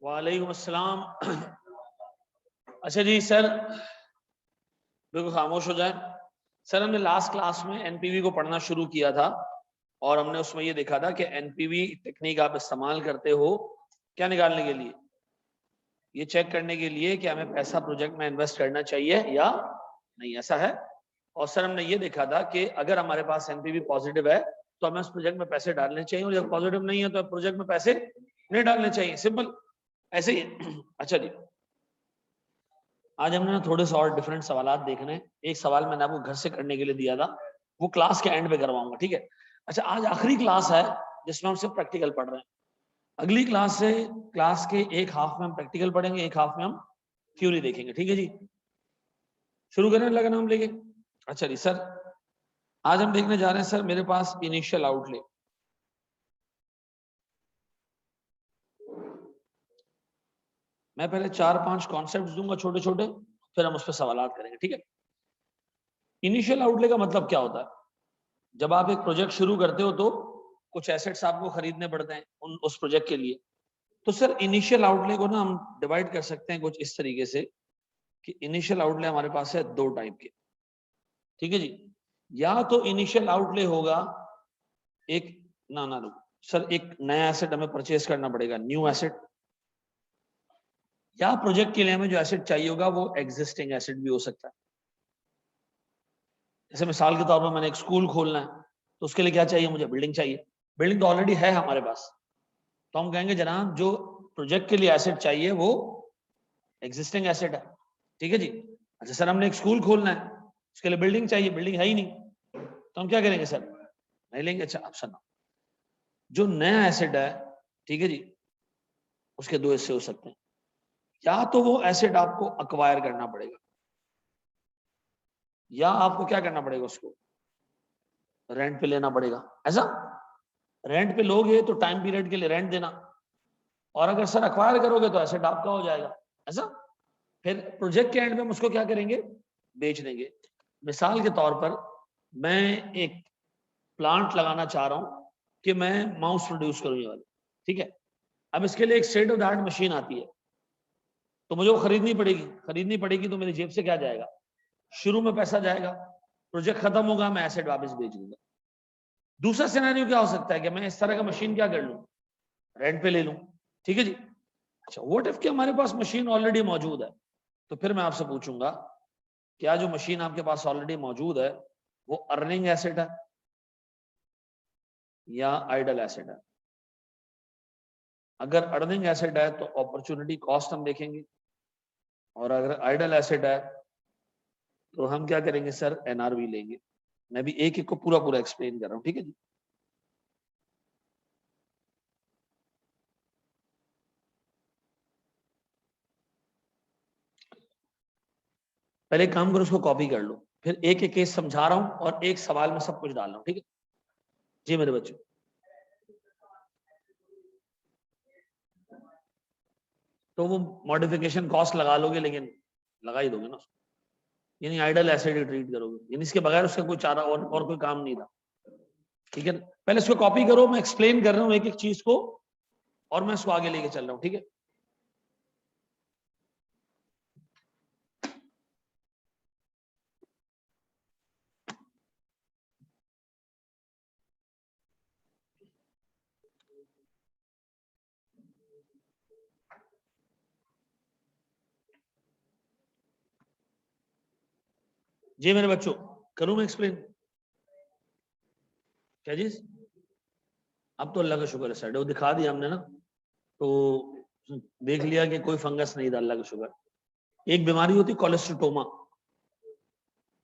वालेकुम अस्सलाम। अच्छा जी सर, बिल्कुल खामोश हो जाए। सर हमने लास्ट क्लास में एनपीवी को पढ़ना शुरू किया था और हमने उसमें ये देखा था कि एनपीवी टेक्निक आप इस्तेमाल करते हो क्या निकालने के लिए, ये चेक करने के लिए कि हमें पैसा प्रोजेक्ट में इन्वेस्ट करना चाहिए या नहीं, ऐसा है। और सर हमने ये देखा था कि अगर हमारे पास एनपीवी पॉजिटिव है तो हमें उस प्रोजेक्ट में पैसे डालने चाहिए, और जब पॉजिटिव नहीं है तो प्रोजेक्ट में पैसे नहीं डालने चाहिए, सिंपल ऐसे ही। अच्छा जी, आज हमने थोड़े से और डिफरेंट सवाल देखने। एक सवाल मैंने आपको घर से करने के लिए दिया था, वो क्लास के एंड पे करवाऊंगा, ठीक है। अच्छा, आज आखिरी क्लास है जिसमें हम सिर्फ प्रैक्टिकल पढ़ रहे हैं। अगली क्लास से क्लास के एक हाफ में हम प्रैक्टिकल पढ़ेंगे, एक हाफ में हम थ्योरी देखेंगे, ठीक है जी। शुरू करने लगा नाम लेके। अच्छा जी सर, आज हम देखने जा रहे हैं सर मेरे पास इनिशियल आउटले। मैं पहले 4-5 कॉन्सेप्ट दूंगा छोटे छोटे, फिर हम उस पर सवाल करेंगे, ठीक है। इनिशियल आउटले का मतलब क्या होता है? जब आप एक प्रोजेक्ट शुरू करते हो तो कुछ एसेट्स आपको खरीदने पड़ते हैं उस प्रोजेक्ट के लिए। तो सर इनिशियल आउटले को ना हम डिवाइड कर सकते हैं कुछ इस तरीके से कि इनिशियल आउटले हमारे पास है दो टाइप के, ठीक है जी। या तो इनिशियल आउटले होगा एक, ना रुक सर, एक नया एसेट हमें परचेज करना पड़ेगा, न्यू एसेट। या प्रोजेक्ट के लिए हमें जो एसेट चाहिए होगा वो एग्जिस्टिंग एसेट भी हो सकता है। जैसे मिसाल के तौर पर मैंने एक स्कूल खोलना है तो उसके लिए क्या चाहिए, मुझे बिल्डिंग चाहिए। बिल्डिंग तो ऑलरेडी है हमारे पास, तो हम कहेंगे जनाब जो प्रोजेक्ट के लिए एसेट चाहिए वो एग्जिस्टिंग एसेट है, ठीक है जी। अच्छा सर, हमने एक स्कूल खोलना है, उसके लिए बिल्डिंग चाहिए, बिल्डिंग है ही नहीं, तो हम क्या करेंगे सर, नहीं लेंगे। अच्छा आप सुनो, जो नया एसेट है, ठीक है जी, उसके दो हिस्से हो सकते हैं। या तो वो एसेट आपको अक्वायर करना पड़ेगा, या आपको क्या करना पड़ेगा, उसको रेंट पे लेना पड़ेगा। ऐसा रेंट पे लोगे तो टाइम पीरियड के लिए रेंट देना, और अगर सर अक्वायर करोगे तो एसेट आपका हो जाएगा। ऐसा फिर प्रोजेक्ट के एंड में हम उसको क्या करेंगे, बेच देंगे। मिसाल के तौर पर मैं एक प्लांट लगाना चाह रहा हूं कि मैं माउस प्रोड्यूस करूं ये वाली, ठीक है। अब इसके लिए एक state of the art machine आती है, तो मुझे वो खरीदनी पड़ेगी तो मेरी जेब से क्या जाएगा, शुरू में पैसा जाएगा, प्रोजेक्ट खत्म होगा, मैं एसेट वापस बेच दूंगा। दूसरा सिनेरियो क्या हो सकता है कि मैं इस तरह का मशीन क्या कर लूं, रेंट पे ले लूं, ठीक है जी। अच्छा, व्हाट इफ कि हमारे पास मशीन ऑलरेडी मौजूद है, तो फिर मैं आपसे पूछूंगा क्या जो मशीन आपके पास ऑलरेडी मौजूद है वो अर्निंग एसेट है या आइडल एसेट है। अगर अर्निंग एसेट है तो अपॉर्चुनिटी कॉस्ट हम देखेंगे, और अगर आइडल एसेट है तो हम क्या करेंगे सर, एनआरवी लेंगे। मैं भी एक एक को पूरा पूरा एक्सप्लेन कर रहा हूं, ठीक है जी। पहले काम करो, उसको कॉपी कर लो, फिर एक एक केस समझा रहा हूं और एक सवाल में सब कुछ डाल रहा हूं, ठीक है जी मेरे बच्चों। तो वो मॉडिफिकेशन कॉस्ट लगा लोगे, लेकिन लगा ही दोगे ना, यानी आइडल एसेट ही ट्रीट करोगे, यानी इसके बगैर उसका कोई चारा और कोई काम नहीं था, ठीक है। पहले इसको कॉपी करो, मैं एक्सप्लेन कर रहा हूँ एक एक चीज को, और मैं इसको आगे लेके चल रहा हूँ, ठीक है। जी मेरे बच्चों, करूं मैं एक्सप्लेन, क्या चीज? अब तो अल्लाह का शुक्र है सर, वो दिखा दिया हमने ना, तो देख लिया कि कोई फंगस नहीं था, अल्लाह का शुक्र। एक बीमारी होती कोलेस्ट्रोटोमा,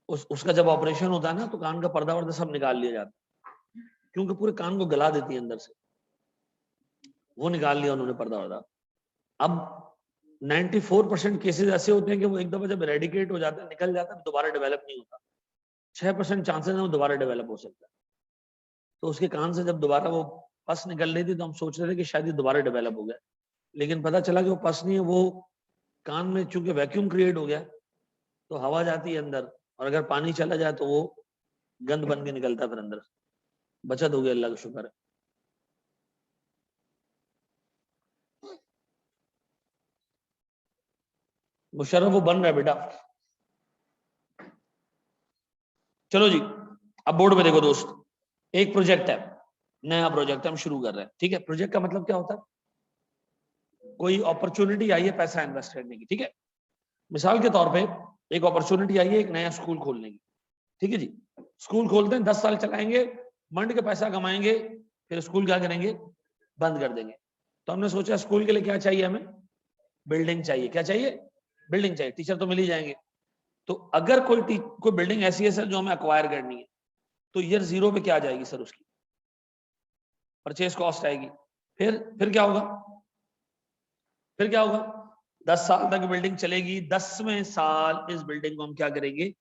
उसका जब ऑपरेशन होता है ना तो कान का पर्दा वर्दा सब निकाल लिया जाता है, क्योंकि पूरे कान को गला देती है अंदर से, वो निकाल लिया उन्होंने पर्दा वर्दा। अब 94% केसेस ऐसे होते हैं कि वो एक दफा जब रेडिकेट हो जाता है, निकल जाता है, दोबारा डेवलप नहीं होता। 6% चांसेस है वो दोबारा डेवलप हो सकता है। तो उसके कान से जब दोबारा वो पस निकल रही थी तो हम सोच रहे थे कि शायद ये दोबारा डेवलप हो गया, लेकिन पता चला कि वो पस नहीं है, वो कान में चूंकि वैक्यूम क्रिएट हो गया तो हवा जाती है अंदर, और अगर पानी चला जाए तो वो गंद बन के निकलता है फिर अंदर। बचत हो गया, अल्लाह का शुक्र है। मुशर्रफ वो बन रहा है बेटा। चलो जी, अब बोर्ड में देखो दोस्त, एक प्रोजेक्ट है, नया प्रोजेक्ट हम शुरू कर रहे हैं, ठीक है। प्रोजेक्ट का मतलब क्या होता है, कोई अपॉर्चुनिटी आई है पैसा इन्वेस्ट करने की, ठीक है। मिसाल के तौर पे एक अपॉर्चुनिटी आई है एक नया स्कूल खोलने की, ठीक है जी। स्कूल खोलते हैं, 10 साल चलाएंगे, मंड के पैसा कमाएंगे, फिर स्कूल क्या करेंगे, बंद कर देंगे। तो हमने सोचा स्कूल के लिए क्या चाहिए, हमें बिल्डिंग चाहिए। क्या चाहिए, बिल्डिंग चाहिए। टीचर तो मिल ही जाएंगे। तो अगर कोई बिल्डिंग ऐसी है सर जो हमें अक्वायर करनी है, तो ईयर 0 पे क्या आ जाएगी सर, उसकी परचेज कॉस्ट आएगी। फिर क्या होगा, फिर क्या होगा, 10 साल तक बिल्डिंग चलेगी, 10वें साल इस बिल्डिंग को हम क्या करेंगे,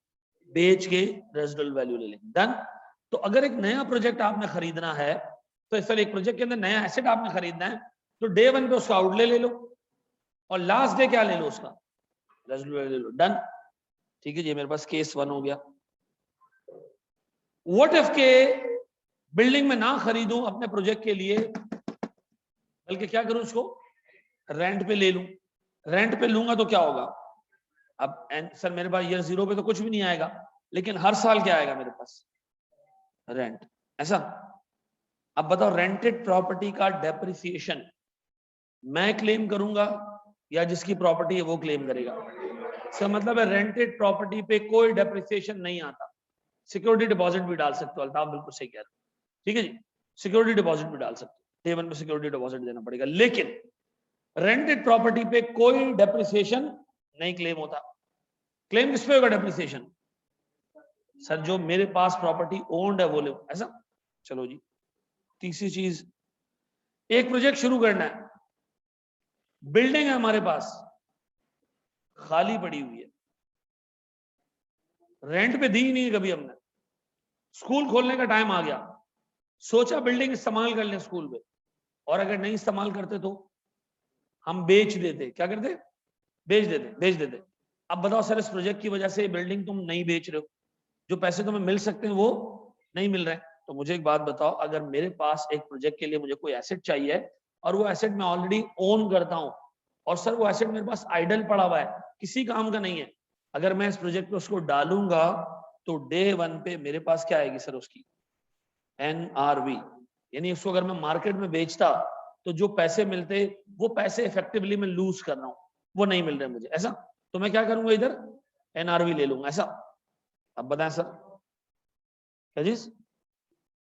बेच के रेजिडुअल वैल्यू ले लेंगे। डन। तो अगर एक नया प्रोजेक्ट आपने खरीदना है, तो सर एक प्रोजेक्ट के अंदर नया एसेट आपने खरीदना है, तो डे 1 पे उसका आउटले ले लो और लास्ट डे क्या ले लो, उसका रेजिडुअल वैल्यू ले लो। डन। ठीक है जी, मेरे पास केस 1 हो गया। व्हाट इफ के बिल्डिंग में ना खरीदूं अपने प्रोजेक्ट के लिए, बल्कि क्या करूं, उसको रेंट पे ले लूं। रेंट पे लूंगा तो क्या होगा, अब सर मेरे पास ईयर 0 पे तो कुछ भी नहीं आएगा, लेकिन हर साल क्या आएगा मेरे पास, रेंट। ऐसा। अब बताओ, रेंटेड प्रॉपर्टी का डेप्रिसिएशन मैं क्लेम करूंगा या जिसकी प्रॉपर्टी है वो क्लेम करेगा। इसका मतलब है रेंटेड प्रॉपर्टी पे कोई डेप्रिसिएशन नहीं आता। सिक्योरिटी डिपॉजिट भी डाल सकते हो, अल्ताफ बिल्कुल सही कह रहे हो, ठीक है जी। सिक्योरिटी डिपॉजिट भी डाल सकते हो, डे 1 में सिक्योरिटी डिपॉजिट देना पड़ेगा, लेकिन रेंटेड प्रॉपर्टी पे कोई डेप्रिसिएशन नहीं क्लेम होता। क्लेम किस पे होगा डेप्रिसिएशन, सर जो मेरे पास प्रॉपर्टी ओन्ड है वो ले। ऐसा। चलो जी, तीसरी चीज, एक प्रोजेक्ट शुरू करना है, बिल्डिंग है हमारे पास खाली पड़ी हुई है, रेंट पे दी ही नहीं है कभी हमने। स्कूल खोलने का टाइम आ गया, सोचा बिल्डिंग इस्तेमाल कर लें स्कूल में, और अगर नहीं इस्तेमाल करते तो हम बेच देते। क्या करते, बेच देते। अब बताओ सर, इस प्रोजेक्ट की वजह से बिल्डिंग तुम नहीं बेच रहे हो, जो पैसे तुम्हें मिल सकते हैं वो नहीं मिल रहे हैं। तो मुझे एक बात बताओ, अगर मेरे पास एक प्रोजेक्ट के लिए मुझे कोई एसेट चाहिए और वो एसेट मैं ऑलरेडी ओन करता हूं, और सर वो एसेट मेरे पास आइडल पड़ा हुआ है, किसी काम का नहीं है, अगर मैं इस प्रोजेक्ट पे उसको डालूंगा तो डे 1 पे मेरे पास क्या आएगी सर, उसकी NRV। यानी उसको अगर मैं मार्केट में बेचता तो जो पैसे मिलते वो पैसे इफेक्टिवली मैं लूज कर रहा हूं, वो नहीं मिल रहे मुझे। ऐसा। तो मैं क्या करूंगा, इधर NRV ले लूंगा। ऐसा। अब बताएं सर, क्या चीज,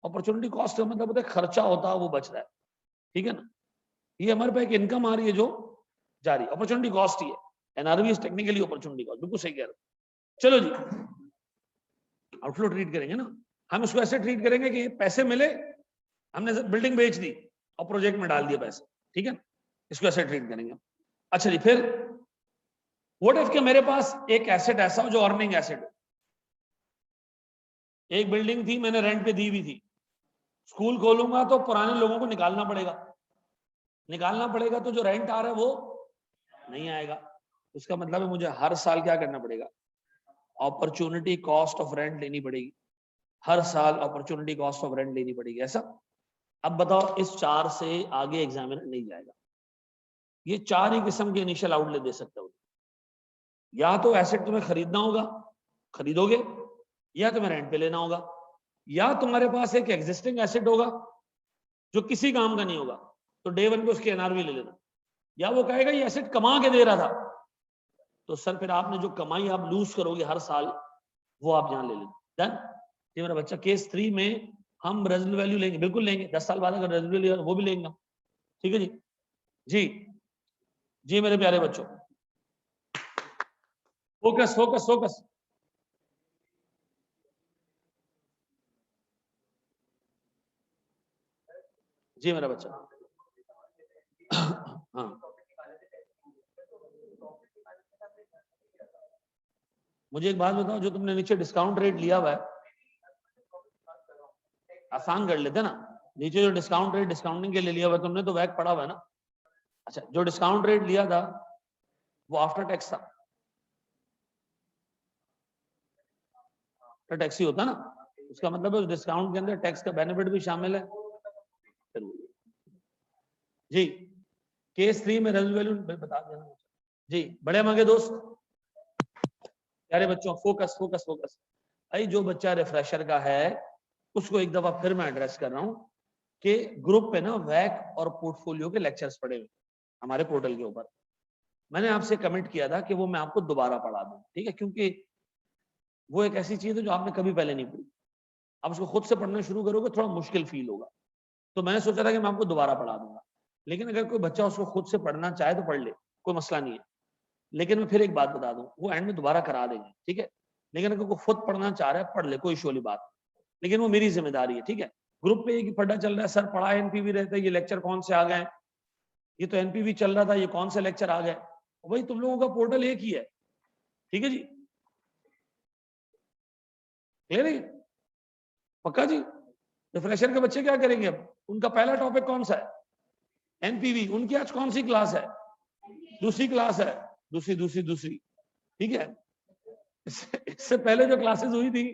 अपॉर्चुनिटी कॉस्ट का मतलब होता है खर्चा होता है वो बच रहा है, ठीक है ना। ये हमारे पास एक इनकम आ रही है जो जारी, अपॉर्चुनिटी कॉस्ट ही है। NRV is technically opportunity cost, बिल्कुल सही कह रहे हो। चलो जी, आउटफ्लो ट्रीट करेंगे ना, हम इसको ऐसे ट्रीट करेंगे कि पैसे मिले, हमने बिल्डिंग बेच दी और प्रोजेक्ट में डाल दिया पैसे, ठीक है, इसको ऐसे ट्रीट करेंगे। अच्छा जी, फिर व्हाट इफ के मेरे पास एक एसेट ऐसा हो जो अर्निंग एसेट हो। एक बिल्डिंग थी, मैंने रेंट पे दी हुई थी, स्कूल खोलूंगा तो पुराने लोगों को निकालना पड़ेगा, तो जो रेंट आ रहा है वो नहीं आएगा। उसका मतलब है मुझे हर साल क्या करना पड़ेगा, अपॉर्चुनिटी कॉस्ट ऑफ रेंट लेनी पड़ेगी, हर साल अपॉर्चुनिटी कॉस्ट ऑफ रेंट लेनी पड़ेगी। ऐसा। अब बताओ, इस 4 से आगे एग्जामिनर नहीं जाएगा, ये 4 ही किस्म के इनिशियल आउटले दे सकते हो। या तो एसेट तुम्हें खरीदना होगा, खरीदोगे, या तुम्हें रेंट पे लेना होगा, या तुम्हारे पास एक एग्जिस्टिंग एसेट होगा जो किसी काम का नहीं होगा, तो डे 1 पे उसकी NRV ले लेना, या वो कहेगा ये एसेट कमा के दे रहा था, तो सर फिर आपने जो कमाई आप लूज करोगे हर साल वो आप यहां ले लेना। डन। ये मेरा बच्चा, केस 3 में हम रेजिडुअल वैल्यू लेंगे, बिल्कुल लेंगे, 10 साल बाद अगर रेजिडुअल वैल्यू वो भी लेंगे, ठीक है जी। जी जी मेरे प्यारे बच्चों, फोकस फोकस फोकस। जी मेरा बच्चा, हाँ मुझे एक बात बताओ, जो तुमने नीचे डिस्काउंट रेट लिया हुआ है, आसान कर लेते ना, नीचे जो डिस्काउंट रेट डिस्काउंटिंग के लिए लिया हुआ है तुमने, तो वैक पड़ा हुआ है ना। अच्छा, जो डिस्काउंट रेट लिया था वो आफ्टर टैक्स था, आफ्टर टैक्स ही होता ना, उसका मतलब है उस डिस्काउंट के अंदर टैक्स का बेनिफिट भी शामिल है। जी केस 3 में रेजिडुअल वैल्यू बता देना जी, बड़े मंगे दोस्त। प्यारे बच्चों फोकस फोकस फोकस। भाई जो बच्चा रिफ्रेशर का है उसको एक दफा फिर मैं एड्रेस कर रहा हूँ कि ग्रुप पे ना वैक और पोर्टफोलियो के लेक्चर्स पड़े हुए हमारे पोर्टल के ऊपर। मैंने आपसे कमेंट किया था कि वो मैं आपको दोबारा पढ़ा दूं, ठीक है, क्योंकि वो एक ऐसी चीज है जो आपने कभी पहले नहीं पढ़ी। आप उसको खुद से पढ़ना शुरू करोगे थोड़ा मुश्किल फील होगा, तो मैंने सोचा था कि मैं आपको दोबारा पढ़ा दूंगा। लेकिन अगर कोई बच्चा उसको खुद से पढ़ना चाहे तो पढ़ ले, कोई मसला नहीं है। लेकिन मैं फिर एक बात बता दूं, वो एंड में दोबारा करा देंगे, ठीक है। लेकिन अगर कोई खुद पढ़ना चाह रहा है पढ़ ले, कोई इशू वाली बात, लेकिन वो मेरी जिम्मेदारी है, ठीक है। ग्रुप पे एक पढ़ा चल रहा है, सर पढ़ा एनपीवी रहता है, ये लेक्चर कौन से आ गए, ये तो एनपीवी चल रहा था, ये कौन से लेक्चर आ गए। भाई तुम लोगों का पोर्टल एक ही है, ठीक है जी, क्लियर है, पक्का जी। रिफ्रेशर के बच्चे क्या करेंगे अब, उनका पहला टॉपिक कौन सा है, एनपीवी। उनकी आज कौन सी क्लास है, दूसरी क्लास है, दूसरी, ठीक है। इससे पहले जो क्लासेस हुई थी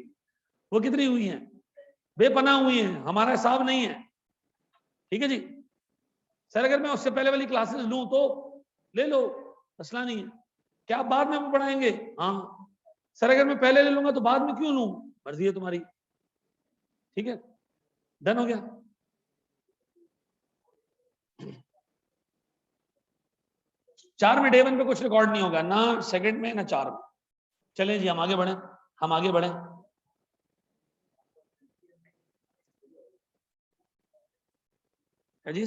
वो कितनी हुई हैं, बेपनाह हुई हैं, हमारा हिसाब नहीं है, ठीक है जी। सर अगर मैं उससे पहले वाली क्लासेस लूं तो ले लो, मसला नहीं है, क्या आप बाद में पढ़ाएंगे, हाँ। सर अगर मैं पहले ले लूंगा तो बाद में क्यों लूं, मर्जी है तुम्हारी, ठीक है, डन हो गया। चार में डे 1 पे कुछ रिकॉर्ड नहीं होगा, ना सेकंड में ना 4 में। चले जी हम आगे बढ़े, हम आगे बढ़े। जी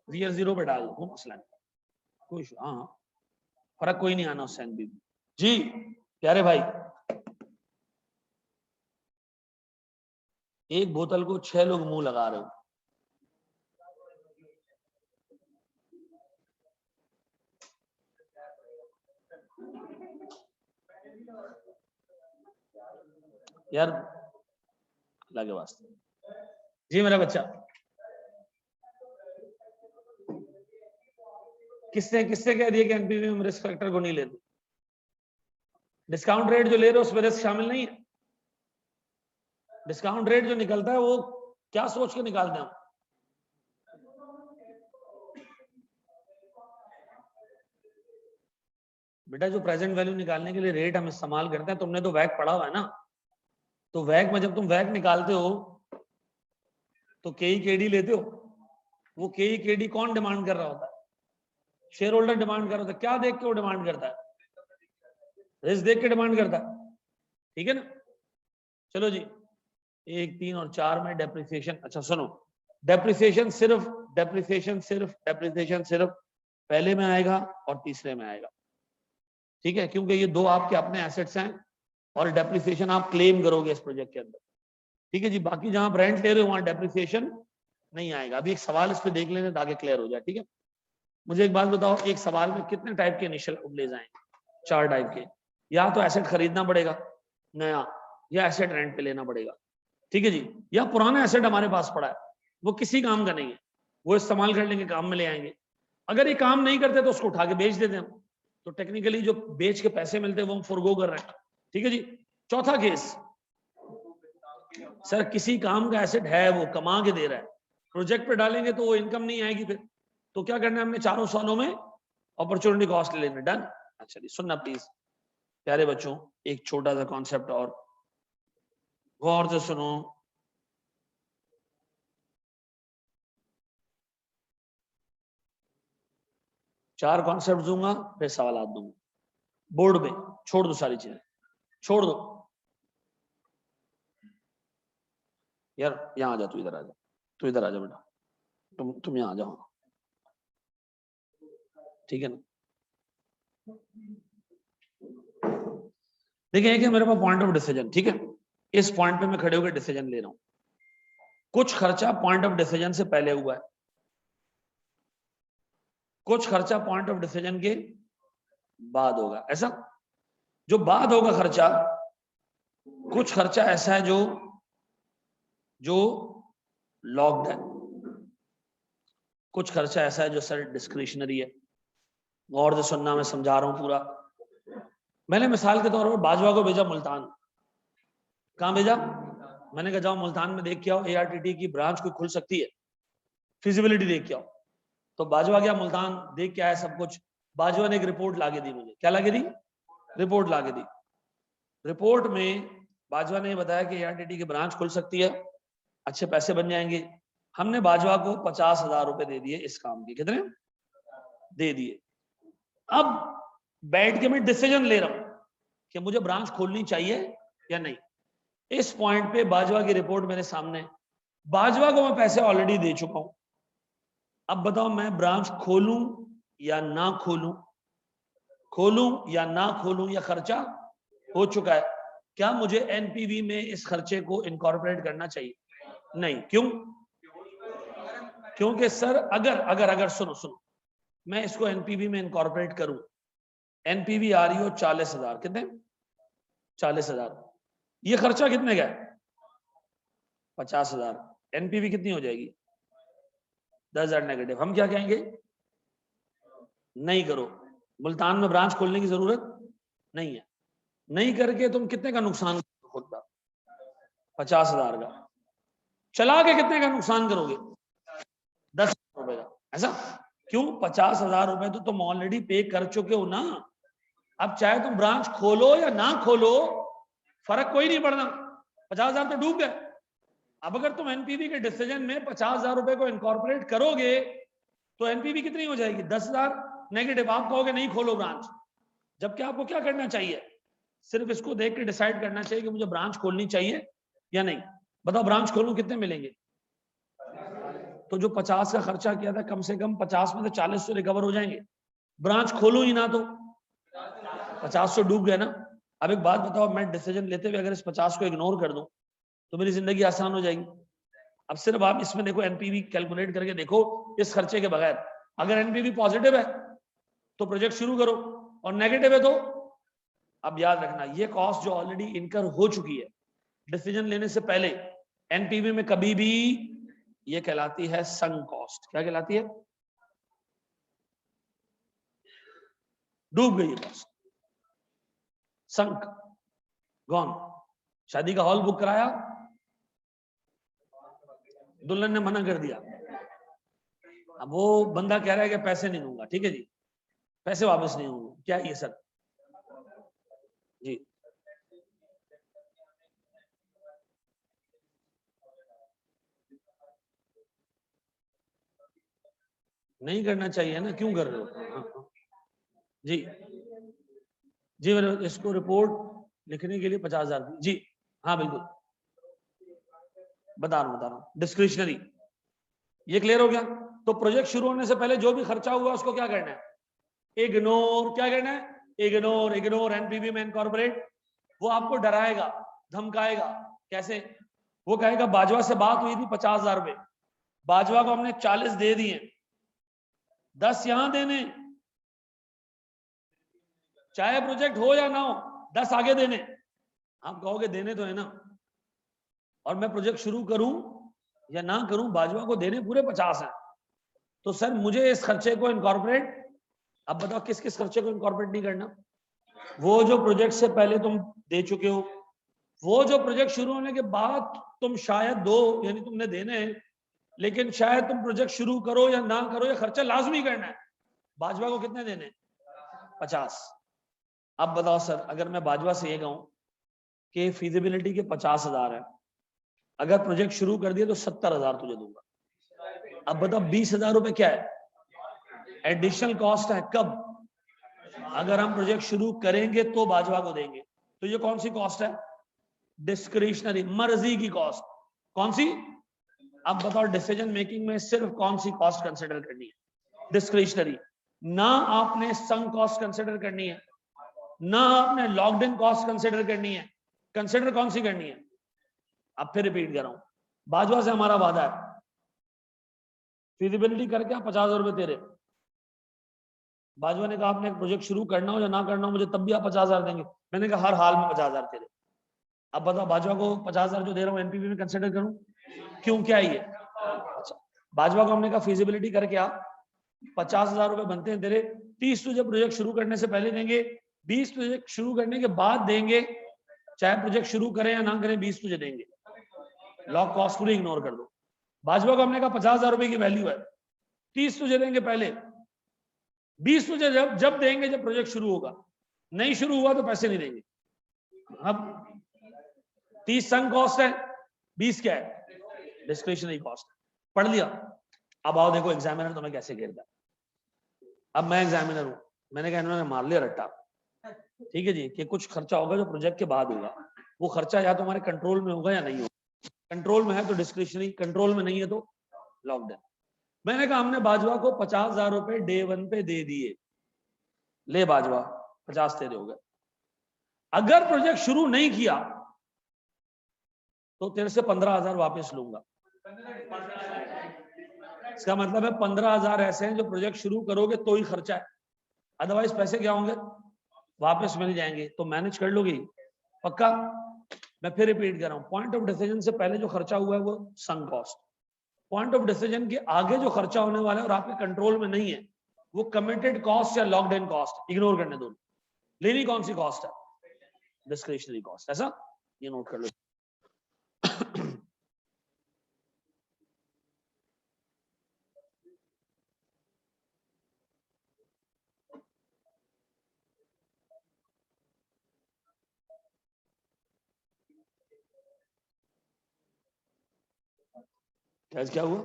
VS0 पे डाल दो, मसला नहीं, कोई हाँ फर्क कोई नहीं आना उससे एनपीवी जी। प्यारे भाई, एक बोतल को 6 लोग मुंह लगा रहे हो, यार अल्लाह के वास्ते जी। मेरा बच्चा किसने किसने कह दिया कि एनपीवी में रिस्क फैक्टर को नहीं लेते, डिस्काउंट रेट जो ले रहे हो उसमें रिस्क शामिल नहीं है। डिस्काउंट रेट जो निकलता है वो क्या सोच के निकालते हैं, बेटा जो प्रेजेंट वैल्यू निकालने के लिए रेट हम इस्तेमाल करते हैं, तुमने तो वैक पढ़ा हुआ है ना, तो वैक में जब तुम वैक निकालते हो तो केई केडी लेते हो, वो केई केडी कौन डिमांड कर रहा होता है, शेयर होल्डर डिमांड कर रहा होता है। क्या देख के वो डिमांड करता है, रिस्क देख के डिमांड करता है, ठीक है ना। चलो जी 1, 3 और 4 में डेप्रिसिएशन, अच्छा सुनो, डेप्रिसिएशन सिर्फ पहले में आएगा और तीसरे में आएगा, ठीक है, क्योंकि ये दो आपके अपने एसेट्स हैं और डेप्रिसिएशन आप क्लेम करोगे इस प्रोजेक्ट के अंदर, ठीक है जी। बाकी जहां आप रेंट ले रहे हो वहां डेप्रिसिएशन नहीं आएगा। अभी एक सवाल इस पे देख लेने ताकि क्लियर हो जाए, ठीक है। मुझे एक बात बताओ, एक सवाल में कितने टाइप के इनिशियल आउटलेज आएंगे, 4 टाइप के। या तो एसेट खरीदना पड़ेगा नया, या एसेट रेंट पे लेना पड़ेगा, ठीक है जी, या पुराना एसेट हमारे पास पड़ा है वो किसी काम का नहीं है, वो इस्तेमाल कर लेंगे, काम में ले आएंगे। अगर ये काम नहीं करते तो उसको उठा के बेच देते हम, तो टेक्निकली जो बेच के पैसे मिलते हैं वो हम फॉरगो कर रहे हैं, ठीक है जी। चौथा केस, सर किसी काम का एसेट है वो कमा के दे रहा है, प्रोजेक्ट पे डालेंगे तो वो इनकम नहीं आएगी, फिर तो क्या करना है हमने, चारों सालों में अपॉर्चुनिटी कॉस्ट ले लेना, डन। अच्छा जी सुनना प्लीज प्यारे बच्चों, एक छोटा सा कॉन्सेप्ट और गौर से सुनो। चार कॉन्सेप्ट दूंगा फिर सवाल दूंगा, बोर्ड पे छोड़ दो, सारी चीजें छोड़ दो। यार यहाँ आ जा, तू इधर आ जा, तू इधर आ जा बेटा, तुम यहाँ आ जाओ, ठीक है ना। देखिए एक है मेरे पास पॉइंट ऑफ डिसीजन, ठीक है, इस पॉइंट पे मैं खड़े होकर डिसीजन ले रहा हूं। कुछ खर्चा पॉइंट ऑफ डिसीजन से पहले हुआ है, कुछ खर्चा पॉइंट ऑफ डिसीजन के बाद होगा। ऐसा जो बाद होगा खर्चा, कुछ खर्चा ऐसा है जो लॉक्ड है, कुछ खर्चा ऐसा है जो सर डिस्क्रिशनरी है। गौर से सुनना, मैं समझा रहा हूं पूरा। मैंने मिसाल के तौर पर बाजवा को भेजा मुल्तान, कहां भेजा, मैंने कहा जाओ मुल्तान में देख के आओ ARTT की ब्रांच कोई खुल सकती है, फिजिबिलिटी देख के आओ। तो बाजवा गया मुल्तान, देख के आया सब कुछ, बाजवा ने एक रिपोर्ट लाके दी मुझे। क्या लाके दी? रिपोर्ट लाके दी। रिपोर्ट में बाजवा ने बताया कि एआरटीटी की ब्रांच खुल सकती है, अच्छे पैसे बन जाएंगे। हमने बाजवा को 50,000 रुपए दे दिए इस काम के। कितने दे दिए? अब बैठ के मैं डिसीजन ले रहा हूं कि मुझे ब्रांच खोलनी चाहिए या नहीं। इस पॉइंट पे बाजवा की रिपोर्ट मेरे सामने, बाजवा को मैं पैसे ऑलरेडी दे चुका हूं। अब बताओ मैं ब्रांच खोलूं या ना खोलूं? खोलूं या ना खोलूं, या खर्चा हो चुका है, क्या मुझे एनपीवी में इस खर्चे को इनकॉर्पोरेट करना चाहिए? नहीं। क्यों? क्योंकि सर अगर अगर अगर सुनो सुनो, मैं इसको एनपीवी में इनकॉर्पोरेट करूं, एनपीवी आ रही हो 40,000। कितने? 40,000। ये खर्चा कितने का है? 50,000। एनपीवी कितनी हो जाएगी? 10,000 नेगेटिव। हम क्या कहेंगे? नहीं करो, मुल्तान में ब्रांच खोलने की जरूरत नहीं है। नहीं करके तुम कितने का नुकसान होता? 50,000 का। चला के कितने का नुकसान करोगे? 10 रुपए का। ऐसा क्यों? 50,000 रुपए तो तुम ऑलरेडी पे कर चुके हो ना। अब चाहे तुम ब्रांच खोलो या ना खोलो, फर्क कोई नहीं पड़ना, 50,000 तो डूब गए। अब अगर तुम एनपीवी के डिसीजन में 50,000 रुपए को इनकॉर्पोरेट करोगे तो एनपीवी कितनी हो जाएगी? 10,000 नेगेटिव। आप कहोगे नहीं खोलो ब्रांच, जबकि आपको क्या करना चाहिए? सिर्फ इसको देख के डिसाइड करना चाहिए कि मुझे ब्रांच खोलनी चाहिए या नहीं। बताओ ब्रांच खोलूं कितने मिलेंगे? तो जो 50 का खर्चा किया था, कम से कम 50 में से 40 तो रिकवर हो जाएंगे। ब्रांच खोलूं ही ना तो 50 तो डूब गए ना। अब एक बात बताओ, मैं डिसीजन लेते हुए अगर इस 50 को इग्नोर कर दूं तो मेरी जिंदगी आसान हो जाएगी। अब सिर्फ आप इसमें देखो, एनपीवी कैलकुलेट करके देखो इस खर्चे के बगैर। अगर एनपीवी पॉजिटिव है तो प्रोजेक्ट शुरू करो, और नेगेटिव है तो, अब याद रखना ये कॉस्ट जो ऑलरेडी इनकर हो चुकी है डिसीजन लेने से पहले, एनपीवी में कभी भी ये कहलाती है संक कॉस्ट। क्या कहलाती है? डूब गई कॉस्ट, संक, गॉन। शादी का हॉल बुक कराया, दुल्हन ने मना कर दिया, अब वो बंदा कह रहा है कि पैसे नहीं दूंगा। ठीक है जी, पैसे वापस नहीं होंगे। क्या ये सर? जी नहीं करना चाहिए ना, क्यों कर रहे हो? हाँ। जी जी, मैंने इसको रिपोर्ट लिखने के लिए 50,000। जी हाँ बिल्कुल, बता रहा हूँ डिस्क्रिशनरी। ये क्लियर हो गया? तो प्रोजेक्ट शुरू होने से पहले जो भी खर्चा हुआ उसको क्या करना है? इग्नोर। क्या करना है? इग्नोर। इग्नोर एनपीवी में इनकॉर्पोरेट। वो आपको डराएगा, धमकाएगा। कैसे? वो कहेगा बाजवा से बात हुई थी 50,000 रुपए, बाजवा को हमने 40 दे दिए, 10 यहां देने, चाहे प्रोजेक्ट हो या ना हो, 10 आगे देने। आप कहोगे देने तो है ना, और मैं प्रोजेक्ट शुरू करूं या ना करूं, बाजवा को देने पूरे 50 हैं। तो सर मुझे इस खर्चे को इनकॉर्पोरेट, अब बताओ किस किस खर्चे को इनकॉर्पोरेट नहीं करना? वो जो प्रोजेक्ट से पहले तुम दे चुके हो, वो जो प्रोजेक्ट शुरू होने के बाद तुम शायद दो, यानी तुमने देने हैं, लेकिन शायद तुम प्रोजेक्ट शुरू करो या ना करो, ये खर्चा लाजमी करना है। बाजवा को कितने देने? 50। अब बताओ सर, अगर मैं बाजवा से ये कहूं कि फिजिबिलिटी के 50,000 है, अगर प्रोजेक्ट शुरू कर दिया तो 70,000 तुझे दूंगा। अब बताओ 20,000 रुपए क्या है? एडिशनल कॉस्ट है। कब? अगर हम प्रोजेक्ट शुरू करेंगे तो बाजवा को देंगे। तो ये कौन सी कॉस्ट है? डिस्क्रिशनरी, मर्जी की कॉस्ट। कौन सी? अब बताओ डिसीजन मेकिंग में सिर्फ कौन सी कॉस्ट कंसिडर करनी है? डिस्क्रिशनरी। ना आपने संक कॉस्ट कंसिडर करनी है, ना आपने लॉक्ड इन कॉस्ट कंसिडर करनी है। कंसिडर कौन सी करनी है? अब फिर रिपीट कर रहा हूं, बाजवा से हमारा वादा है, फिजिबिलिटी करके 50,000 रुपए तेरे। बाजवा ने कहा आपने प्रोजेक्ट शुरू करना हो या ना करना हो, मुझे तब भी आप 50,000 देंगे। मैंने कहा हर हाल में 50,000 तेरे। अब बताओ बाजवा को 50,000 जो दे रहा हूँ एनपीवी में कंसिडर करूं? क्यों, क्या है ये? अच्छा, बाजवा को हमने कहा फिजिबिलिटी करके आप 50,000 रुपए बनते हैं तेरे, 30 तुझे प्रोजेक्ट शुरू करने से पहले देंगे, 20 प्रोजेक्ट शुरू करने के बाद देंगे, चाहे प्रोजेक्ट शुरू करें या ना करें 20 तुझे देंगे। लॉक कॉस्ट पूरी इग्नोर कर दो। बाजवा को हमने कहा 50,000 रुपए की वैल्यू है, 30 तुझे देंगे पहले, 20 मुझे जब देंगे जब प्रोजेक्ट शुरू होगा, नहीं शुरू हुआ तो पैसे नहीं देंगे। अब 30 संक कॉस्ट है, 20 क्या है डिस्क्रिशनरी कॉस्ट। पढ़ लिया। अब आओ देखो एग्जामिनर तुम्हें कैसे घेरता है। अब मैं एग्जामिनर हूं, मैंने कहा इन्होंने मार लिया रट्टा, ठीक है जी, कि कुछ खर्चा होगा जो प्रोजेक्ट के बाद होगा, वो खर्चा या तो हमारे कंट्रोल में होगा या नहीं होगा। कंट्रोल में है तो डिस्क्रिशनरी, कंट्रोल में नहीं है तो लॉकड है। मैंने कहा हमने बाजवा को 50,000 रुपए डे 1 पे दे दिए, ले बाजवा 50 तेरे हो गए। अगर प्रोजेक्ट शुरू नहीं किया तो तेरे से 15,000 वापस लूंगा। इसका मतलब है 15,000 ऐसे हैं जो प्रोजेक्ट शुरू करोगे तो ही खर्चा है, अदरवाइज पैसे क्या होंगे, वापस मिल जाएंगे। तो मैनेज कर लोगे पक्का। मैं फिर रिपीट कर रहा हूं, पॉइंट ऑफ डिसीजन से पहले जो खर्चा हुआ है वो sunk cost, point of decision के आगे जो खर्चा होने वाला है और आपके कंट्रोल में नहीं है वो कमिटेड कॉस्ट या लॉक्ड इन कॉस्ट, इग्नोर करने दो। लेनी कौन सी कॉस्ट है, डिस्क्रिशनरी कॉस्ट, ऐसा ये नोट कर लो। क्या हुआ,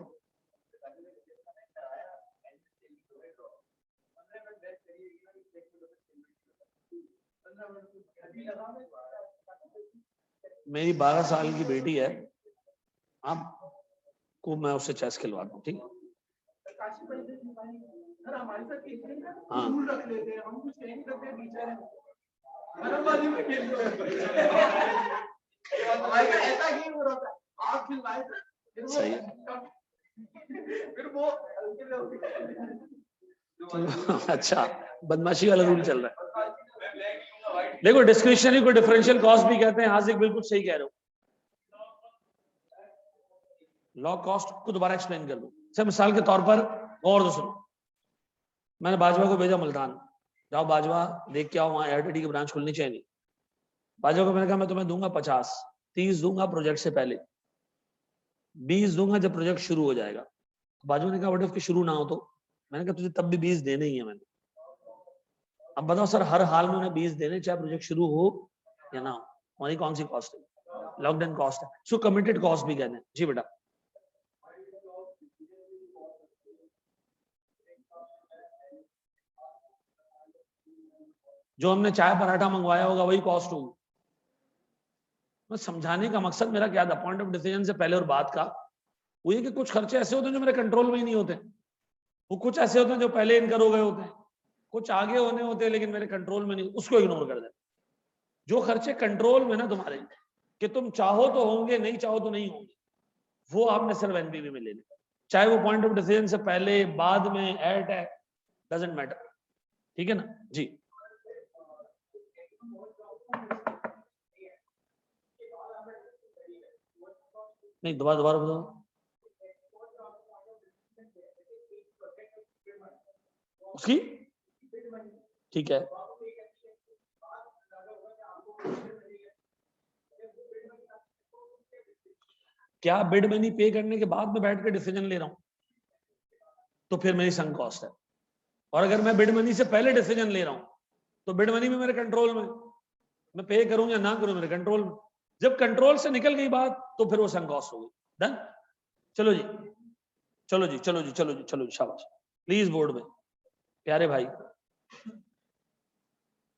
मेरी 12 साल की बेटी है, आपको मैं उससे चेस खिलवा दूं, ठीक है। हाँ सही है। अच्छा, बदमाशी वाला रूल चल रहा है। देखो डिस्क्रिशनरी को डिफरेंशियल कॉस्ट भी कहते हैं, हाजिक बिल्कुल सही कह रहे हो। लॉ कॉस्ट को दोबारा एक्सप्लेन कर दो। सर मिसाल के तौर पर और सुनो, मैंने बाजवा को भेजा मुल्तान, जाओ बाजवा देख के आओ वहां एयरटेल की ब्रांच खुलनी चाहिए। बाजवा को मैंने कहा मैं तुम्हें दूंगा 50, 30 दूंगा प्रोजेक्ट से पहले, 20 दूंगा जब प्रोजेक्ट शुरू हो जाएगा। बाजवा ने कहा व्हाट इफ शुरू ना हो तो, मैंने कहा तुझे तब भी 20 देने ही है मैंने। अब बताओ सर हर हाल में उन्हें 20 देने चाहे प्रोजेक्ट शुरू हो या ना हो, हमारी कौन सी कॉस्ट है, लॉकड इन कॉस्ट है, सो कमिटेड कॉस्ट भी कहते हैं। जी बेटा, जो हमने चाय पराठा मंगवाया होगा वही कॉस्ट होगी। मैं समझाने का मकसद मेरा क्या था, पॉइंट ऑफ डिसीजन से पहले और बाद का, वो ये कि कुछ खर्चे ऐसे होते हैं जो मेरे कंट्रोल में ही नहीं होते, वो कुछ ऐसे होते हैं जो पहले इनकर हो गए होते हैं, कुछ आगे होने होते हैं लेकिन मेरे कंट्रोल में नहीं, उसको इग्नोर कर दे। जो खर्चे कंट्रोल में ना तुम्हारे, कि तुम चाहो तो होंगे नहीं चाहो तो नहीं होंगे, वो आपने सिर्फ एनपीवी में ले लिया, चाहे वो पॉइंट ऑफ डिसीजन से पहले बाद में एट है, डजेंट मैटर, ठीक है ना जी। नहीं दोबारा बताओ उसकी, ठीक है। क्या बिड मनी पे करने के बाद में बैठ कर डिसीजन ले रहा हूं तो फिर मेरी संक कॉस्ट है, और अगर मैं बिड मनी से पहले डिसीजन ले रहा हूं तो बिड मनी भी मेरे कंट्रोल में, मैं पे करूं या ना करूं मेरे कंट्रोल में। जब कंट्रोल से निकल गई बात तो फिर वो संक कॉस्ट हो गई। डन, चलो जी चलो जी चलो जी चलो जी चलो जी, शाबाश। प्लीज बोर्ड में प्यारे भाई,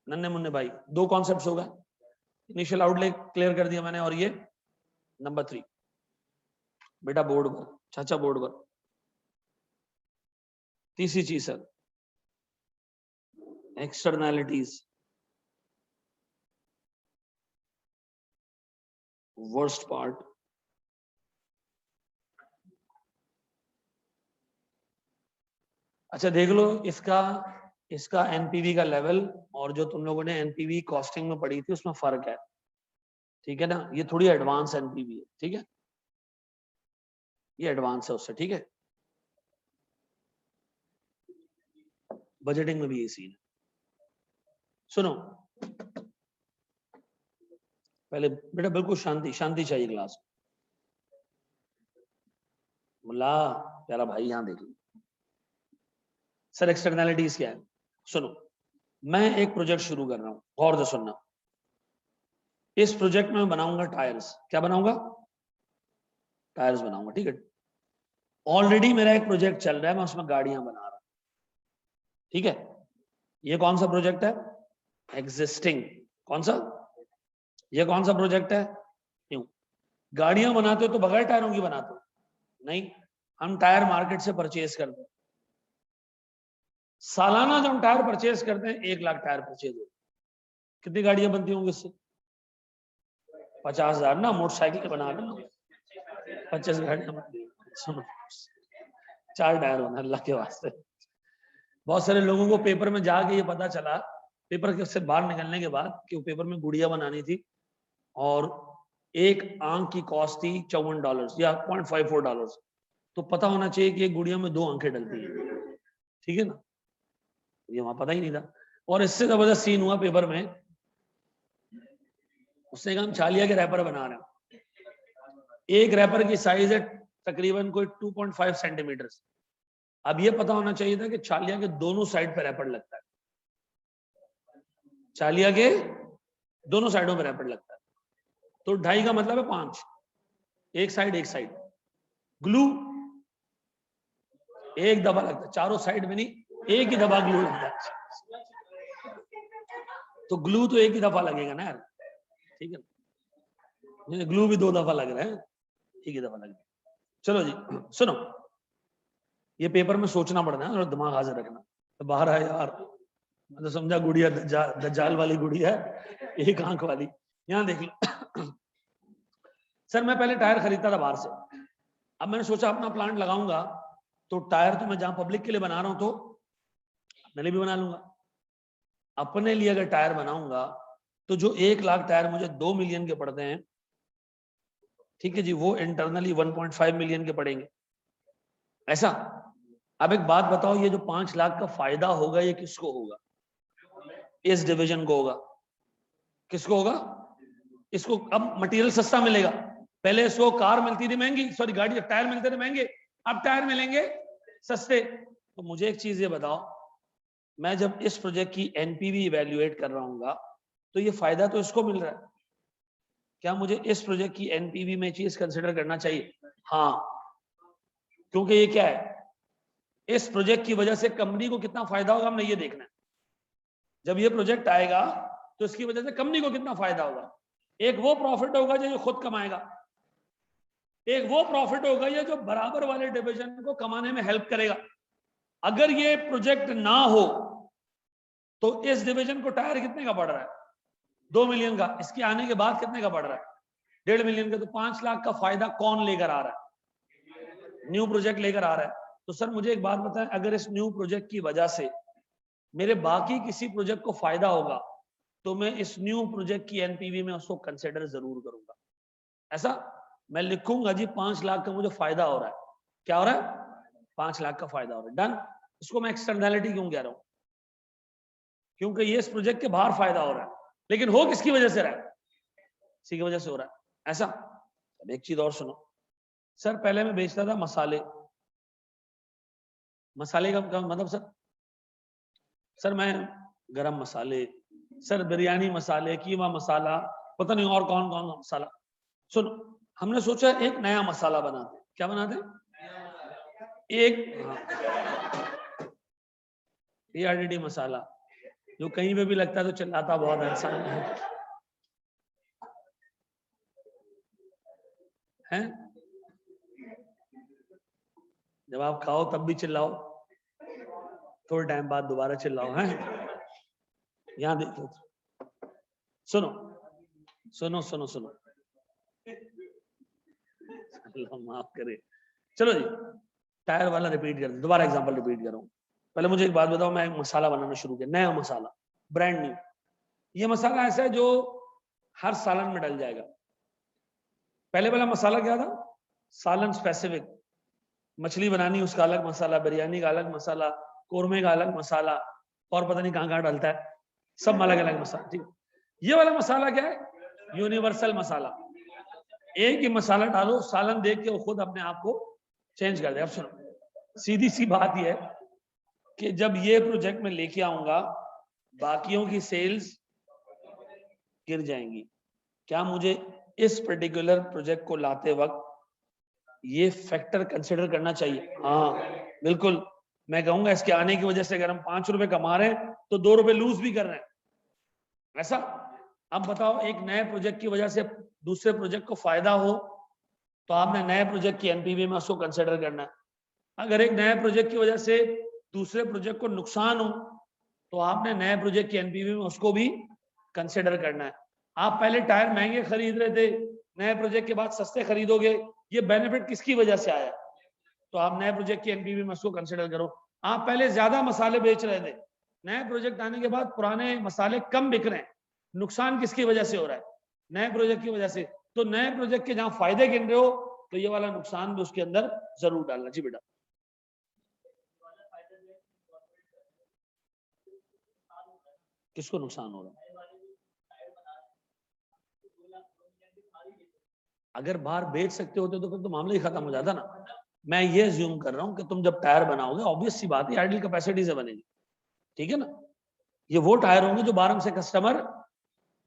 नन्हे मुन्ने भाई, दो कॉन्सेप्ट्स होगा, इनिशियल आउटले क्लियर कर दिया मैंने, और ये नंबर 3 बेटा बोर्ड पर, चाचा बोर्ड पर। तीसरी चीज सर, एक्सटर्नैलिटीज, वर्स्ट पार्ट। अच्छा देख लो इसका एनपीवी का लेवल और जो तुम लोगों ने एनपीवी कॉस्टिंग में पढ़ी थी उसमें फर्क है, ठीक है ना। ये थोड़ी एडवांस एनपीवी है, ठीक है, ये एडवांस है उससे, ठीक है। बजटिंग में भी ये सीन है। सुनो पहले बेटा, बिल्कुल शांति शांति चाहिए क्लास। मुल्ला प्यारा भाई यहाँ देख लो, सर एक्सटर्नैलिटीज क्या है? सुनो, मैं एक प्रोजेक्ट शुरू कर रहा हूं, गौर से सुनना। इस प्रोजेक्ट में मैं बनाऊंगा टायर्स। क्या बनाऊंगा? टायर्स बनाऊंगा, ठीक है। ऑलरेडी मेरा एक प्रोजेक्ट चल रहा है, मैं उसमें गाड़ियां बना रहा हूं, ठीक है। ये कौन सा प्रोजेक्ट है? एग्जिस्टिंग। कौन सा? ये कौन सा प्रोजेक्ट है? न्यू। गाड़ियां बनाते हो तो बगैर टायरों की बनाते हो? नहीं, हम टायर मार्केट से परचेज करते हैं। सालाना जब हम टायर परचेज करते हैं, 1 लाख टायर परचेज होते हैं। कितनी गाड़ियां बनती होंगी इससे? 50,000 ना। मोटरसाइकिल बना लो ना, 25 गाड़ियां बनती हैं। सुनो, 4 टायर होना अल्लाह के वास्ते। बहुत सारे लोगों को पेपर में जाके ये पता चला, पेपर के से बाहर निकलने के बाद, कि वो पेपर में गुड़िया बनानी थी और एक आंख की कॉस्ट थी $54 या $0.54। तो पता होना चाहिए कि एक गुड़िया में 2 आंखें डलती हैं, ठीक है ना। ये वहां पता ही नहीं था। और इससे जबरदस्त सीन हुआ पेपर में, उसने कहा हम चालिया के रैपर बना रहे हैं। एक रैपर की साइज है तकरीबन कोई 2.5 सेंटीमीटर। अब ये पता होना चाहिए था कि चालिया के दोनों साइड पे रैपर लगता है। चालिया के दोनों साइडों पे रैपर लगता है, तो 2.5 का मतलब है 5। एक साइड ग्लू एक दफा लगता है, चारों साइड में नहीं, एक ही दफा ग्लू लगता है। तो ग्लू तो एक ही दफा लगेगा ना यार, ठीक है। ग्लू भी 2 दफा लग रहा है, एक ही दफा लग रहा है। चलो जी सुनो, ये पेपर में सोचना पड़ता है और दिमाग हाजिर रखना। तो बाहर आया यार, मैं तो समझा गुड़िया दज्जाल वाली गुड़िया है, एक आंख वाली। यहाँ देख लो सर, मैं पहले टायर खरीदता था बाहर से। अब मैंने सोचा अपना प्लांट लगाऊंगा तो टायर तो मैं जहां पब्लिक के लिए बना रहा हूं तो अपने लिए भी बना लूंगा। अपने लिए अगर टायर बनाऊंगा तो जो 1 लाख टायर मुझे 2 मिलियन के पड़ते हैं, ठीक है जी, वो इंटरनली 1.5 मिलियन के पड़ेंगे, ऐसा। अब एक बात बताओ, ये जो 5 लाख का फायदा होगा ये किसको होगा? इस डिवीजन को होगा। किसको होगा? इसको अब मटेरियल सस्ता मिलेगा। पहले इसको कार मिलती थी महंगी, सॉरी गाड़ी, टायर मिलते थे महंगे, अब टायर मिलेंगे सस्ते। तो मुझे एक चीज ये बताओ, मैं जब इस प्रोजेक्ट की एनपीवी इवेल्युएट कर रहा हूँ तो ये फायदा तो इसको मिल रहा है, क्या मुझे इस प्रोजेक्ट की एनपीवी में चीज कंसिडर करना चाहिए? हाँ, क्योंकि ये क्या है, इस प्रोजेक्ट की वजह से कंपनी को कितना फायदा होगा हमने ये देखना है। जब ये प्रोजेक्ट आएगा तो इसकी वजह से कंपनी को कितना फायदा होगा। एक वो प्रॉफिट होगा जो खुद कमाएगा, एक वो प्रॉफिट होगा ये जो बराबर वाले डिवीजन को कमाने में हेल्प करेगा। अगर ये प्रोजेक्ट ना हो तो इस डिवीजन को टायर कितने का पड़ रहा है? 2 मिलियन का। इसके आने के बाद कितने का पड़ रहा है? 1.5 मिलियन का। तो 5 लाख का फायदा कौन लेकर आ रहा है? न्यू प्रोजेक्ट लेकर आ रहा है। तो सर मुझे एक बात बताएं, अगर इस न्यू प्रोजेक्ट की वजह से मेरे बाकी किसी प्रोजेक्ट को फायदा होगा तो मैं इस न्यू प्रोजेक्ट की एनपीवी में उसको कंसिडर जरूर करूंगा। ऐसा मैं लिखूंगा जी, 5 लाख का मुझे फायदा हो रहा है। क्या हो रहा है? 5 लाख का फायदा हो रहा है। डन। इसको मैं एक्सटर्नैलिटी क्यों कह रहा हूं? क्योंकि ये इस प्रोजेक्ट के बाहर फायदा हो रहा है, लेकिन हो किसकी वजह से रहा है? इसी की वजह से हो रहा है। ऐसा। अब एक चीज और सुनो सर, पहले मैं बेचता था मसाले। मसाले का मतलब सर मैं गरम मसाले, सर बिरयानी मसाले, कीमा मसाला, पता नहीं और कौन कौन सा मसाला। सुनो, हमने सोचा एक नया मसाला बनाते। क्या बनाते? एक ARDD मसाला, जो कहीं पे भी लगता है तो चिल्लाता बहुत इंसान है। जब आप खाओ तब भी चिल्लाओ, थोड़े टाइम बाद दोबारा चिल्लाओ, है। यहां देखो, सुनो सुनो सुनो सुनो, अल्लाह माफ करे। चलो जी, टायर वाला रिपीट कर, दोबारा एग्जांपल रिपीट कर रहा हूं। पहले मुझे एक बात बताओ, मैं एक मसाला बनाना शुरू किया, नया मसाला, ब्रांड न्यू। ये मसाला ऐसा है जो हर सालन में डल जाएगा। पहले वाला मसाला क्या था? सालन स्पेसिफिक। मछली बनानी उसका अलग मसाला, बिरयानी का अलग मसाला, कोरमे का अलग मसाला, और पता नहीं कहां कहां डलता है, सब अलग अलग मसाला। ठीक, ये वाला मसाला क्या है? यूनिवर्सल मसाला। एक ही मसाला डालो, सालन देख के वो खुद अपने आप को चेंज कर दे। अब सुनो, सीधी सी बात यह है, कि जब ये प्रोजेक्ट में लेके आऊंगा बाकियों की सेल्स गिर जाएंगी। क्या मुझे इस पर्टिकुलर प्रोजेक्ट को लाते वक्त ये फैक्टर कंसिडर करना चाहिए? हाँ बिल्कुल। मैं कहूंगा इसके आने की वजह से अगर हम 5 रुपए कमा रहे हैं तो 2 रुपए लूज भी कर रहे हैं, ऐसा। अब बताओ, एक नए प्रोजेक्ट की वजह से दूसरे प्रोजेक्ट को फायदा हो तो आपने नए प्रोजेक्ट की एनपीवी में उसको कंसिडर करना है। अगर एक नए प्रोजेक्ट की वजह से दूसरे प्रोजेक्ट को नुकसान हो तो आपने नए प्रोजेक्ट की एनपीवी में उसको भी कंसिडर करना है। आप पहले टायर महंगे खरीद रहे थे, नए प्रोजेक्ट के बाद सस्ते खरीदोगे, ये बेनिफिट किसकी वजह से आया? तो आप नए प्रोजेक्ट की एनपीवी में उसको कंसिडर करो। आप पहले ज्यादा मसाले बेच रहे थे, नए प्रोजेक्ट आने के बाद पुराने मसाले कम बिक रहे हैं, नुकसान किसकी वजह से हो रहा है? नए प्रोजेक्ट की वजह से। तो नए प्रोजेक्ट के जहां फायदे गिन रहे हो तो ये वाला नुकसान भी उसके अंदर जरूर डालना। जी बेटा। किसको नुकसान हो रहा है? अगर बाहर बेच सकते होते तो फिर तो मामला ही खत्म हो जाता ना। मैं ये अज्यूम कर रहा हूं कि तुम जब टायर बनाओगे, ऑब्वियस सी बात है आइडल कैपेसिटी से बनेगी, ठीक है ना। ये वो टायर होंगे जो बारम से कस्टमर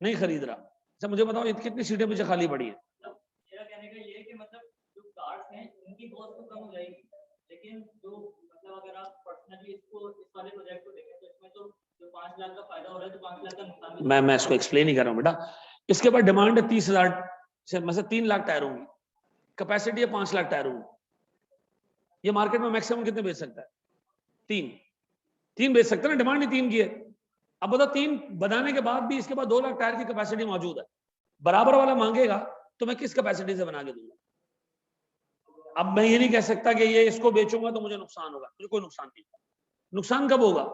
नहीं खरीद रहा। अच्छा मुझे बताओ, कितनी सीटें पीछे खाली पड़ी है? मेरा कहने का ये है कि मतलब जो कार्ड्स हैं उनकी कॉस्ट तो कम हो जाएगी, लेकिन जो मतलब अगर आप पर्सनली इसको इस वाले प्रोजेक्ट को देखें तो इसमें तो जो 5 लाख का फायदा हो रहा है तो 5 लाख का नुकसान। मैं इसको एक्सप्लेन ही कर रहा हूँ बेटा। इसके बाद डिमांड है 30,000 से, मतलब 3 लाख टायर होंगी, कैपेसिटी है 5 लाख टायर होंगी। ये मार्केट में मैक्सिमम कितने बेच सकता है? 3 बेच सकता है ना, डिमांड ही 3 की है। अब बताओ 3 बनाने के बाद भी इसके बाद 2 लाख टायर की कैपेसिटी मौजूद है, बराबर वाला मांगेगा तो मैं किस कैपेसिटी से बना के दूंगा? अब मैं ये नहीं कह सकता कि ये इसको बेचूंगा तो मुझे नुकसान होगा, मुझे कोई नुकसान नहीं। नुकसान कब होगा?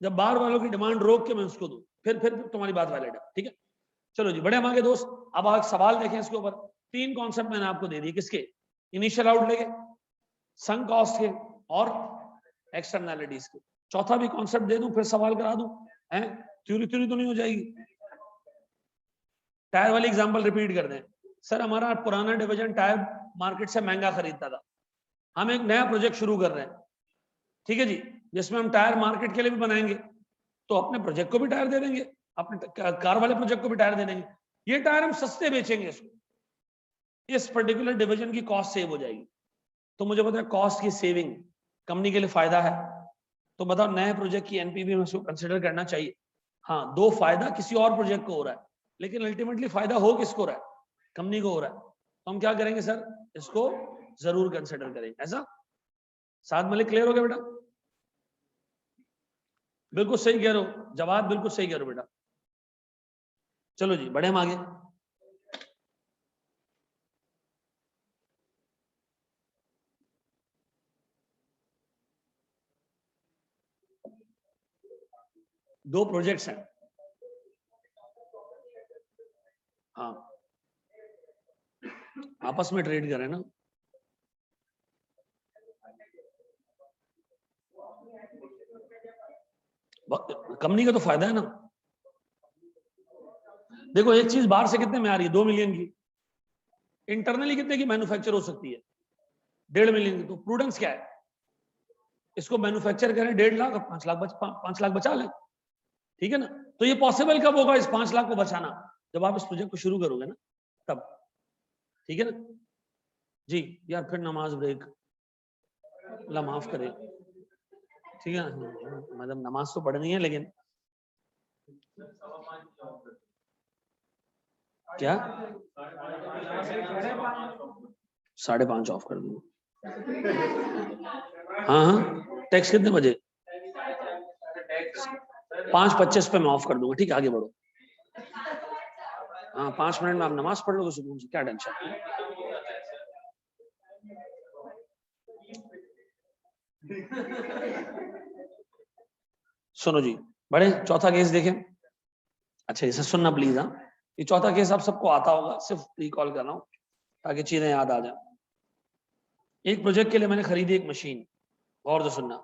जब बाहर वालों की डिमांड रोक के मैं उसको दूं, फिर तुम्हारी बात वैलिड है, ठीक है। चलो जी, बड़े मांगे दोस्त। अब आप सवाल देखें इसके ऊपर। 3 कॉन्सेप्ट मैंने आपको दे दिए, किसके? इनिशियल आउटले के, संक कॉस्ट के, और एक्सटर्नैलिटीज के। चौथा भी कॉन्सेप्ट दे दूं फिर सवाल करा दूं, हैं? थ्योरी तो नहीं हो जाएगी। टायर वाली एग्जांपल रिपीट कर दें। सर हमारा पुराना डिवीजन टायर मार्केट से महंगा खरीदता था, हम एक नया प्रोजेक्ट शुरू कर रहे हैं, ठीक है जी, जिसमें हम टायर मार्केट के लिए भी बनाएंगे, तो अपने प्रोजेक्ट को भी टायर दे देंगे, अपने कार वाले प्रोजेक्ट को भी टायर दे देंगे। ये टायर हम सस्ते बेचेंगे इसको, इस पर्टिकुलर डिवीजन की कॉस्ट सेव हो जाएगी। तो मुझे पता है कॉस्ट की सेविंग कंपनी के लिए फायदा है, तो बताओ नए प्रोजेक्ट की एनपीवी में उसको कंसिडर करना चाहिए। हाँ, 2 फायदा किसी और प्रोजेक्ट को हो रहा है, लेकिन अल्टीमेटली फायदा हो किसको रहा है? कंपनी को हो रहा है। तो हम क्या करेंगे सर, इसको जरूर कंसिडर करेंगे। ऐसा साथ मलिक, क्लियर हो गया बेटा? बिल्कुल सही कह रहे हो, जवाब बिल्कुल सही कह रहे हो बेटा। चलो जी, बढ़े हम आगे। दो प्रोजेक्ट्स हैं, हाँ, आपस में ट्रेड करें ना। कंपनी का तो फायदा है ना। देखो एक चीज बाहर से कितने में आ रही है? 2 मिलियन की। इंटरनली कितने की मैन्युफैक्चर हो सकती है? 1.5 मिलियन की। तो प्रूडेंस क्या है? इसको मैन्युफैक्चर करें 1.5 लाख, 5 लाख बचा लें, ठीक है ना। तो ये पॉसिबल कब होगा इस 5 लाख को बचाना? जब आप इस प्रोजेक्ट को शुरू करोगे ना, तब, ठीक है ना जी। यार फिर नमाज ब्रेक, अल्लाह माफ करे, ठीक है ना। मतलब नमाज तो पढ़नी है, लेकिन क्या 5:30 ऑफ कर दूंगा। हाँ हाँ, टैक्स कितने बजे? 5:25 पे मैं ऑफ कर दूंगा, ठीक है, आगे बढ़ो। हाँ, 5 मिनट में आप नमाज पढ़ लोगे सुकून से, क्या टेंशन। सुनो जी, बड़े चौथा केस देखें। अच्छा इसे सुनना प्लीज। हाँ, ये चौथा केस आप सबको आता होगा, सिर्फ रिकॉल कर रहा हूं ताकि चीजें याद आ जाए। एक प्रोजेक्ट के लिए मैंने खरीदी एक मशीन, गौर से सुनना।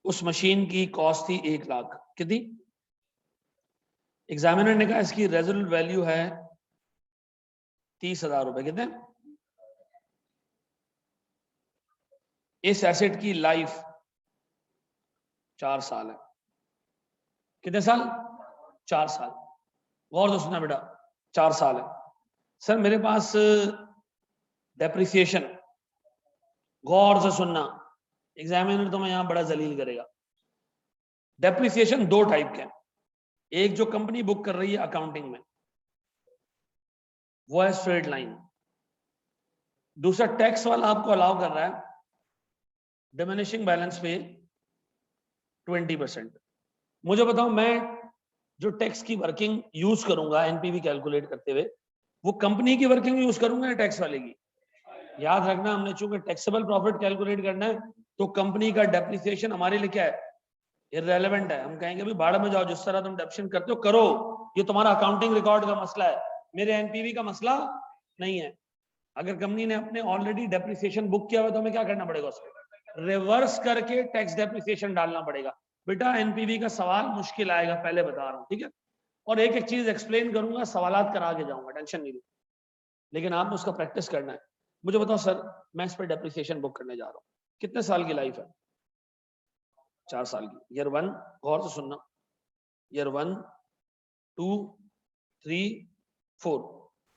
उस मशीन की कॉस्ट थी 1 लाख। कितनी? एग्जामिनर ने कहा इसकी रेजोल्यूट वैल्यू है 30,000 रुपए। कितने? इस एसेट की लाइफ 4 साल है। कितने साल? 4 साल। गौर से सुनना बेटा, 4 साल है। सर मेरे पास डेप्रिसिएशन, गौर से सुनना, एग्जामिनर तुम्हें यहां बड़ा जलील करेगा। डेप्रिसिएशन 2 टाइप के हैं। एक जो कंपनी बुक कर रही है अकाउंटिंग में, वो है स्ट्रेट लाइन। दूसरा टैक्स वाला आपको अलाउ कर रहा है डिमिनिशिंग बैलेंस पे 20%। मुझे बताओ, मैं जो टैक्स की वर्किंग यूज करूंगा एनपीवी कैलकुलेट करते हुए, वो कंपनी की वर्किंग यूज करूंगा या टैक्स वाले की? याद रखना, हमने चूंकि टैक्सेबल प्रॉफिट कैलकुलेट करना है, तो कंपनी का डेप्रिसिएशन हमारे लिए क्या है? इररेलेवेंट है। हम कहेंगे भाई भाड़ में जाओ, जिस तरह तुम डेप्रिसिएशन करते हो करो, ये तुम्हारा अकाउंटिंग रिकॉर्ड का मसला है, मेरे एनपीवी का मसला नहीं है। अगर कंपनी ने अपने ऑलरेडी डेप्रिसिएशन बुक किया हुआ तो हमें क्या करना पड़ेगा? उसको रिवर्स करके टैक्स डेप्रिसिएशन डालना पड़ेगा। बेटा एनपीवी का सवाल मुश्किल आएगा, पहले बता रहा हूं, ठीक है? और एक एक चीज एक्सप्लेन करूंगा, सवालात करा के जाऊंगा, टेंशन नहीं लो, लेकिन आपने उसका प्रैक्टिस करना है। मुझे बताओ सर, मैं इस पर डेप्रिसिएशन बुक करने जा रहा हूँ, कितने साल की लाइफ है? 4 साल की। ईयर 1, गौर से सुनना, ईयर 1, 2, 3, 4।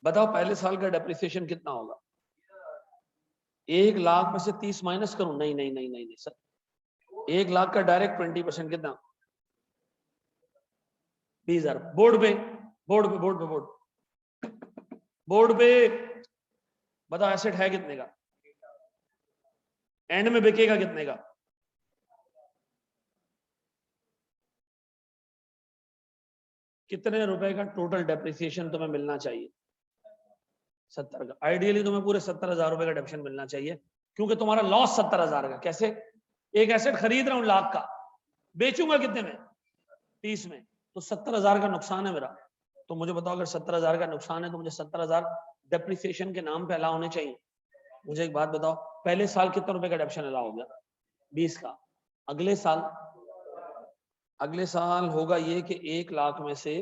बताओ पहले साल का डेप्रिसिएशन कितना होगा? 1 लाख में से 30 माइनस करूं? नहीं नहीं नहीं नहीं, नहीं सर, 1 लाख का डायरेक्ट 20% कितना? 20,000। बोर्ड पे, बोर्ड पे, बोर्ड पे, बोर्ड पे बताओ एसेट है कितने का? एंड में बिकेगा कितने का? कितने रुपए का टोटल डेप्रिसिएशन तुम्हें मिलना चाहिए? 70 का। आइडियली तुम्हें पूरे 70,000 रुपए का डेप्रिसिएशन मिलना चाहिए, क्योंकि तुम्हारा लॉस 70,000 का। कैसे? एक एसेट खरीद रहा हूं लाख का, बेचूंगा कितने में? 30 में, तो 70,000 का नुकसान है मेरा। तो मुझे बताओ, अगर 70,000 का नुकसान है तो मुझे 70,000 डेप्रिसिएशन के नाम पे अलाउ होने चाहिए। मुझे एक बात बताओ, पहले साल कितने रुपए का डेप्रिसिएशन अलाउ हो गया? 20 का। अगले साल, अगले साल होगा ये कि 1 लाख में से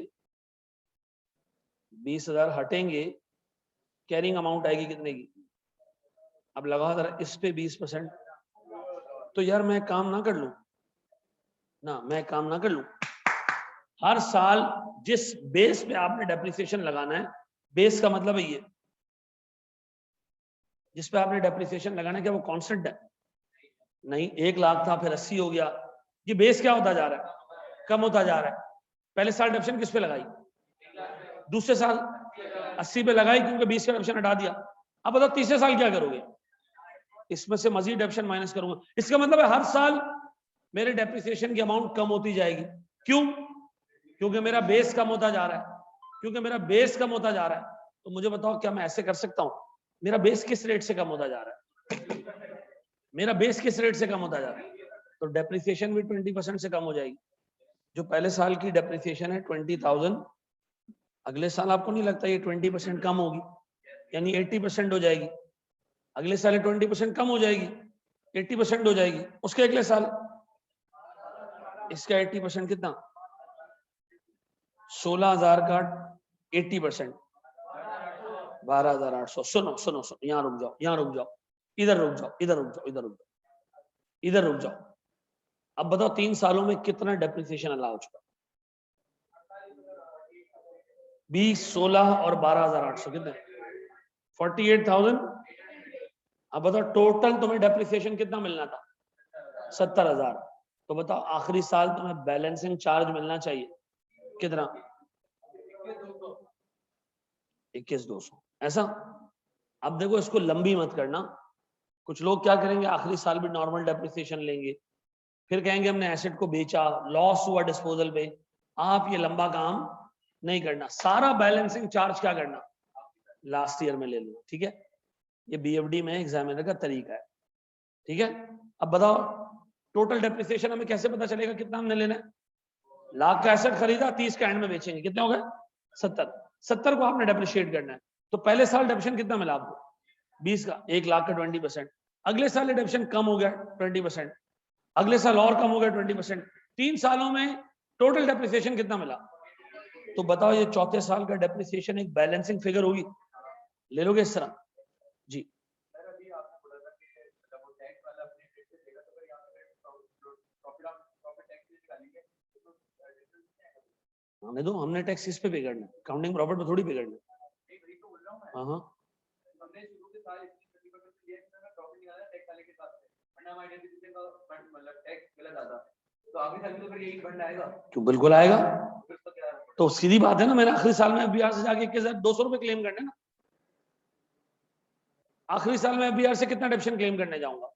20,000 हटेंगे, कैरिंग अमाउंट आएगी कितने की? अब लगा जरा इस पे 20%। तो यार मैं काम ना कर लूं ना, मैं काम ना कर लूं? हर साल जिस बेस पे आपने डेप्रिसिएशन लगाना है, बेस का मतलब है ये, जिस पे आपने डेप्रिसिएशन लगाना है, क्या वो कांस्टेंट है? नहीं। 1 लाख था, फिर 80 हो गया। ये बेस क्या होता जा रहा है? कम होता जा रहा है। पहले साल डेप्रिसिएशन किस पे लगाई? दूसरे साल 80 पे लगाई, क्योंकि 20 का डेप्रिसिएशन हटा दिया। अब बताओ तीसरे साल क्या करोगे? इसमें से मजीद डेप्रिसिएशन माइनस करूंगा। इसका मतलब है हर साल मेरे डेप्रिसिएशन की अमाउंट कम होती जाएगी। क्यों? क्योंकि मेरा बेस कम होता जा रहा है। क्योंकि मेरा बेस कम होता जा रहा है, तो मुझे बताओ क्या मैं ऐसे कर सकता हूं? मेरा बेस किस रेट से कम होता जा रहा है? मेरा बेस किस रेट से कम होता जा रहा है? तो डेप्रिसिएशन भी 20% से कम हो जाएगी। जो पहले साल की डेप्रिसिएशन है 20,000, अगले साल आपको नहीं लगता ये 20% कम होगी, यानी 80% हो जाएगी। अगले साल 20% कम हो जाएगी, 80% हो जाएगी। उसके अगले साल इसका 80% कितना? 16,000 का 80%, 12,800। सुनो सुनो सुनो, यहाँ रुक जाओ, यहाँ रुक जाओ, इधर रुक जाओ, इधर रुक जाओ, इधर रुक जाओ, इधर रुक जाओ। अब बताओ 3 सालों में कितना डेप्रिसिएशन अलाउ हो चुका? 20, 16 और 12,800 कितने? 48,000। अब बताओ टोटल तुम्हें डेप्रिसिएशन कितना मिलना था? 70,000। तो बताओ आखिरी साल तुम्हें बैलेंसिंग चार्ज मिलना चाहिए कितना? 21,200। ऐसा? अब देखो, इसको लंबी मत करना। कुछ लोग क्या करेंगे, आखिरी साल भी नॉर्मल डेप्रिसिएशन लेंगे, फिर कहेंगे हमने एसेट को बेचा, लॉस हुआ डिस्पोजल पे। आप ये लंबा काम नहीं करना। सारा बैलेंसिंग चार्ज क्या करना? लास्ट ईयर में ले लो, ठीक है? ये बीएफडी में एग्जामिनर का तरीका है, ठीक है? अब बताओ टोटल डेप्रिसिएशन हमें कैसे पता चलेगा कितना हमने लेना है? लाख का एसेट खरीदा, 30 का एंड में बेचेंगे, कितने हो गए? 70। 70 को आपने डेप्रिशिएट करना है। तो पहले साल डेप्रिसिएशन कितना मिला आपको? 20 का। 1 लाख का 20%। अगले साल डेप्रिसिएशन कम हो गया 20%, अगले साल और कम हो गया 20%। 3 सालों में टोटल डेप्रिसिएशन कितना मिला? तो बताओ ये चौथे साल का डेप्रिसिएशन एक बैलेंसिंग फिगर होगी, ले लोगे इस तरह? जी। आने दो, हमने टैक्स इस पे पे करना है, काउंटिंग प्रॉफिट पे थोड़ी पे करना है। हाँ हाँ क्यों, बिल्कुल आएगा। तो सीधी बात है ना, मैंने आखिरी साल में एफबीआर से जाके 21,200 रुपए क्लेम करने ना। आखिरी साल में एफबीआर से कितना डेप्शन क्लेम करने जाऊंगा?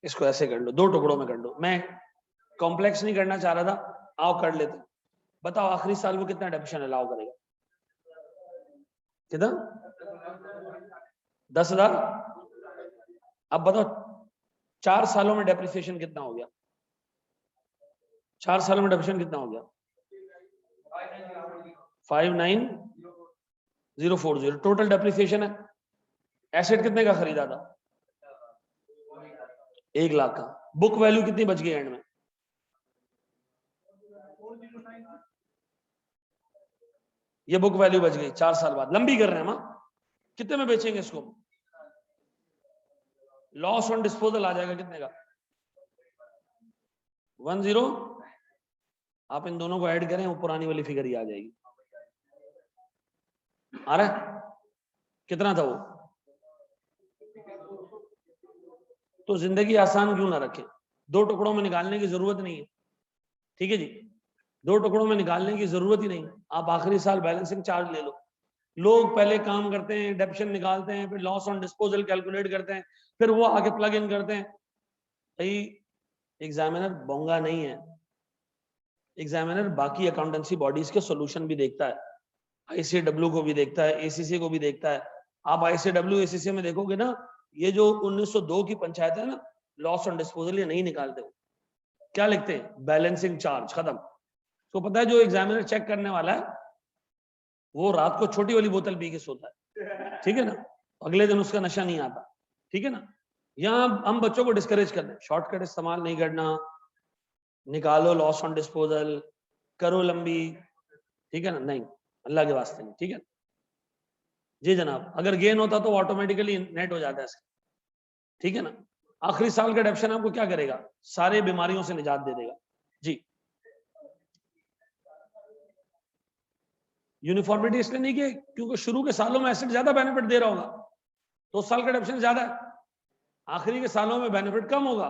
इसको ऐसे कर लो, 2 टुकड़ों में कर लो, मैं कॉम्प्लेक्स नहीं करना चाह रहा था, आओ कर लेते। बताओ आखिरी साल वो कितना डेप्शन अलाउ करेगा? कितना? 10,000। अब बताओ 4 सालों में डेप्रिसिएशन कितना हो गया? 4 सालों में डेप्रिसिएशन कितना हो गया? 59040 टोटल डेप्रिसिएशन है। एसेट कितने का खरीदा था? 1 लाख का। बुक वैल्यू कितनी बच गई एंड में? ये बुक वैल्यू बच गई 4 साल बाद। लंबी कर रहे हैं हम, कितने में बेचेंगे इसको? लॉस ऑन डिस्पोजल आ जाएगा कितने का? 10। आप इन दोनों को ऐड करें, वो पुरानी वाली फिगर ही आ जाएगी। आ रहा है? कितना था वो? तो जिंदगी आसान क्यों ना रखें? 2 टुकड़ों में निकालने की जरूरत नहीं है, ठीक है जी। 2 टुकड़ों में निकालने की जरूरत ही नहीं। आप आखिरी साल बैलेंसिंग चार्ज ले लो। लोग पहले काम करते हैं, डेप्शन निकालते हैं, फिर लॉस ऑन डिस्पोजल कैलकुलेट करते हैं, फिर वो आगे प्लग इन करते हैं। भाई एग्जामिनर बोंगा नहीं है। एग्जामिनर बाकी अकाउंटेंसी बॉडीज के सॉल्यूशन भी देखता है, आईसीडब्ल्यू को भी देखता है, एसीसी को भी देखता है। आप आईसीडब्ल्यू एसीसी में देखोगे ना, ये जो 1902 की पंचायत है ना, लॉस ऑन डिस्पोजल ये नहीं निकालते हो। क्या लिखते हैं? बैलेंसिंग चार्ज, खत्म। तो पता है जो एग्जामिनर चेक करने वाला है वो रात को छोटी वाली बोतल पी के सोता है, ठीक है ना, अगले दिन उसका नशा नहीं आता, ठीक है ना। यहाँ हम बच्चों को डिस्करेज कर रहे हैं, शॉर्टकट इस्तेमाल नहीं करना, निकालो लॉस ऑन डिस्पोजल, करो लंबी, ठीक है ना, नहीं, अल्लाह के वास्ते नहीं, ठीक है। जी जनाब, अगर गेन होता तो ऑटोमेटिकली नेट हो जाता है इसका, ठीक है ना। आखिरी साल का डेप्शन आपको क्या करेगा? सारे बीमारियों से निजात दे देगा जी। यूनिफॉर्मिटी इसलिए नहीं कि क्योंकि शुरू के सालों में एसेट ज्यादा बेनिफिट दे रहा होगा, 2 साल का डेप्शन ज्यादा है, आखिरी के सालों में बेनिफिट कम होगा,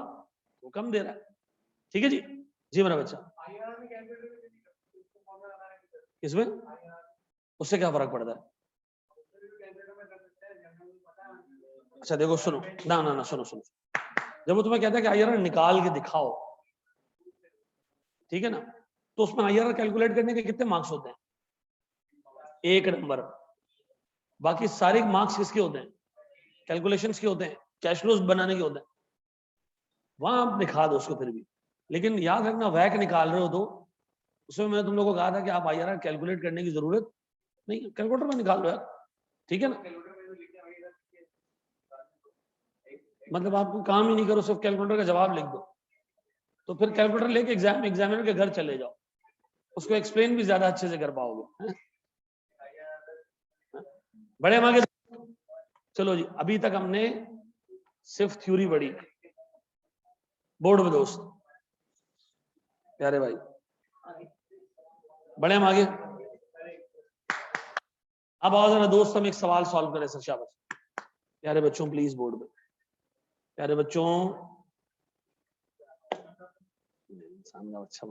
वो कम दे रहा है, ठीक है जी। जी मेरा बच्चा, इसमें उससे क्या फर्क पड़ता है? अच्छा देखो सुनो ना ना ना, सुनो सुनो, जब वो तुम्हें कहता है कि आईआरआर निकाल के दिखाओ, ठीक है ना, तो उसमें आईआरआर कैलकुलेट करने के कितने मार्क्स होते हैं? 1 नंबर। बाकी सारे मार्क्स किसके होते हैं? कैलकुलेशंस के होते हैं, कैश फ्लोज बनाने के होते हैं। वहां आप दिखा दो उसको फिर भी, लेकिन याद रखना वैक निकाल रहे हो तो उसमें मैंने तुम लोगों को कहा था कि आप आईआरआर कैलकुलेट करने की जरूरत नहीं, कैलकुलेटर में निकाल लो यार, ठीक है ना। मतलब आपको काम ही नहीं करो, सिर्फ कैलकुलेटर का जवाब लिख दो, तो फिर कैलकुलेटर लेके एग्जामिनर के घर चले जाओ, उसको एक्सप्लेन भी ज्यादा अच्छे से कर पाओगे। बड़े हम आगे, चलो जी, अभी तक हमने सिर्फ थ्योरी पढ़ी, बोर्ड में दोस्त प्यारे भाई, बड़े हम आगे। अब आओ जरा दोस्त, हम एक सवाल सॉल्व करें सर, शाबाश। प्यारे बच्चों प्लीज बोर्ड में, प्यारे बच्चों, सामने अच्छा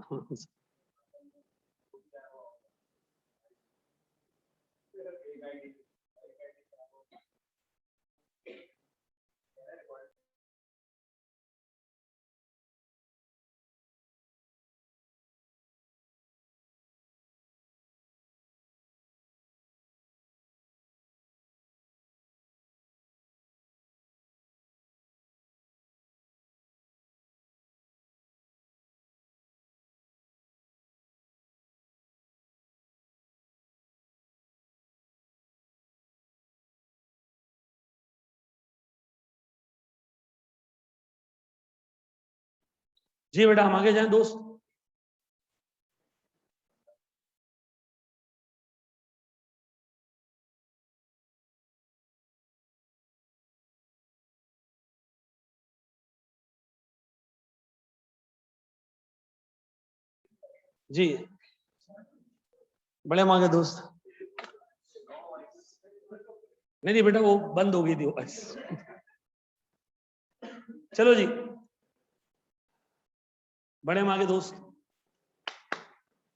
जी बेटा, हम आगे जाएं दोस्त। जी बड़े माँ के दोस्त, नहीं बेटा वो बंद हो गई थी वो। चलो जी, बड़े माँ के दोस्त,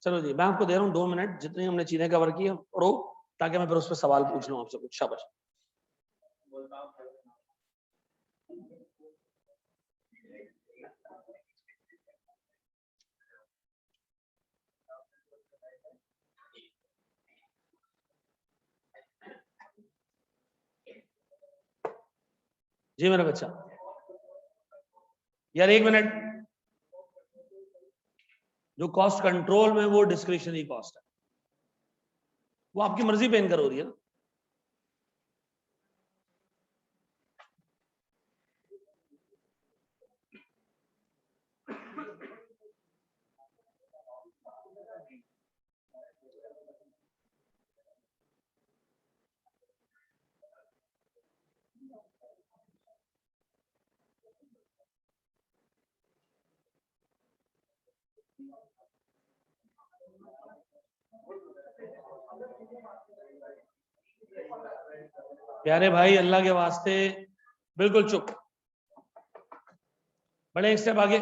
चलो जी मैं आपको दे रहा हूँ 2 मिनट, जितनी हमने चीजें कवर की है पढ़ो, ताकि मैं फिर उस पर सवाल पूछ लूँ आपसे कुछ। शाबाश। जी मेरा बच्चा, यार 1 मिनट, जो कॉस्ट कंट्रोल में वो डिस्क्रिशनरी कॉस्ट है, वो आपकी मर्जी पे इनकर हो रही है ना। प्यारे भाई अल्लाह के वास्ते बिल्कुल चुप, बड़े एक स्टेप आगे।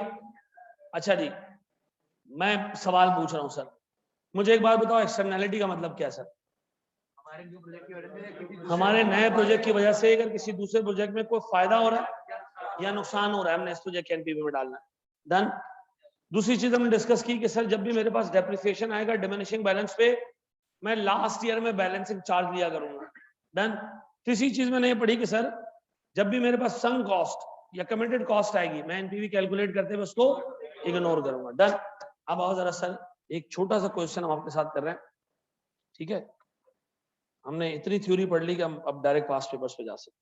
अच्छा जी, मैं सवाल पूछ रहा हूं सर, मुझे एक बात बताओ, एक्सटर्नैलिटी का मतलब क्या है सर? हमारे नए प्रोजेक्ट की वजह से अगर किसी दूसरे प्रोजेक्ट में कोई फायदा हो रहा है या नुकसान हो रहा है, हमने इस प्रोजेक्ट के एनपीवी में डालना है। डन। दूसरी चीज हमने डिस्कस की कि सर जब भी मेरे पास डेप्रिसिएशन आएगा डिमिनिशिंग बैलेंस पे, मैं लास्ट ईयर में बैलेंसिंग चार्ज लिया करूंगा। डन। तीसरी चीज मैंने ये पढ़ी कि सर जब भी मेरे पास संक कॉस्ट या कमिटेड कॉस्ट आएगी, मैं एनपीवी कैलकुलेट करते हुए उसको इग्नोर करूंगा। डन। अब आओ जरा सर, एक छोटा सा क्वेश्चन हम आपके साथ कर रहे हैं, ठीक है? हमने इतनी थ्योरी पढ़ ली कि हम अब डायरेक्ट पास्ट पेपर्स पे जा सकते।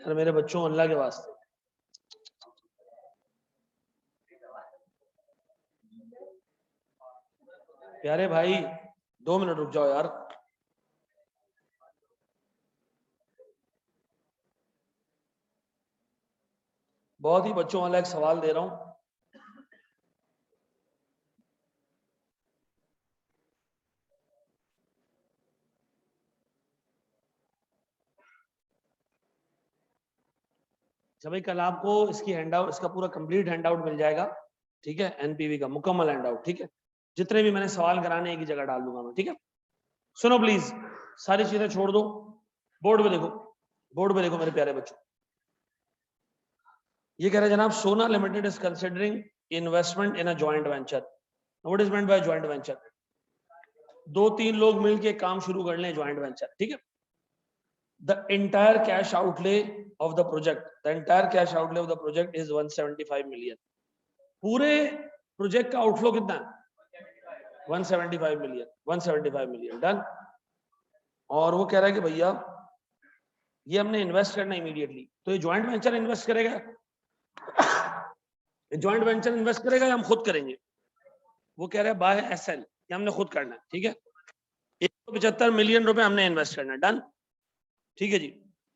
यार मेरे बच्चों अल्लाह के वास्ते, प्यारे भाई 2 मिनट रुक जाओ यार। बहुत ही बच्चों वाला एक सवाल दे रहा हूं, जब भाई कल आपको इसकी हैंडआउट, इसका पूरा कंप्लीट हैंडआउट मिल जाएगा, ठीक है? एनपीवी का मुकम्मल हैंडआउट, ठीक है? जितने भी मैंने सवाल कराने एक ही जगह डाल दूंगा मैं, ठीक है? सुनो प्लीज, सारी चीजें छोड़ दो, बोर्ड पे देखो, बोर्ड पे देखो मेरे प्यारे बच्चों। ये कह रहे हैं जनाब, सोना limited is considering investment in a joint venture. What is meant by joint venture? 2-3 लोग मिलके काम शुरू कर लें, जॉइंट वेंचर, ठीक है? The entire cash outlay of the project, the entire cash outlay of the project is 175 million. पूरे project का आउटफ्लो कितना है? 175 मिलियन, 175 मिलियन। डन। और वो कह रहा है कि भैया ये हमने इन्वेस्ट करना इमीडिएटली, तो ये जॉइंट वेंचर इन्वेस्ट करेगा, जॉइंट वेंचर इन्वेस्ट करेगा या हम खुद करेंगे? वो कह रहा है बाय एसएल, ये हमने खुद करना है, ठीक है? 175 मिलियन रुपए हमने इन्वेस्ट करना है। डन। ठीक है जी।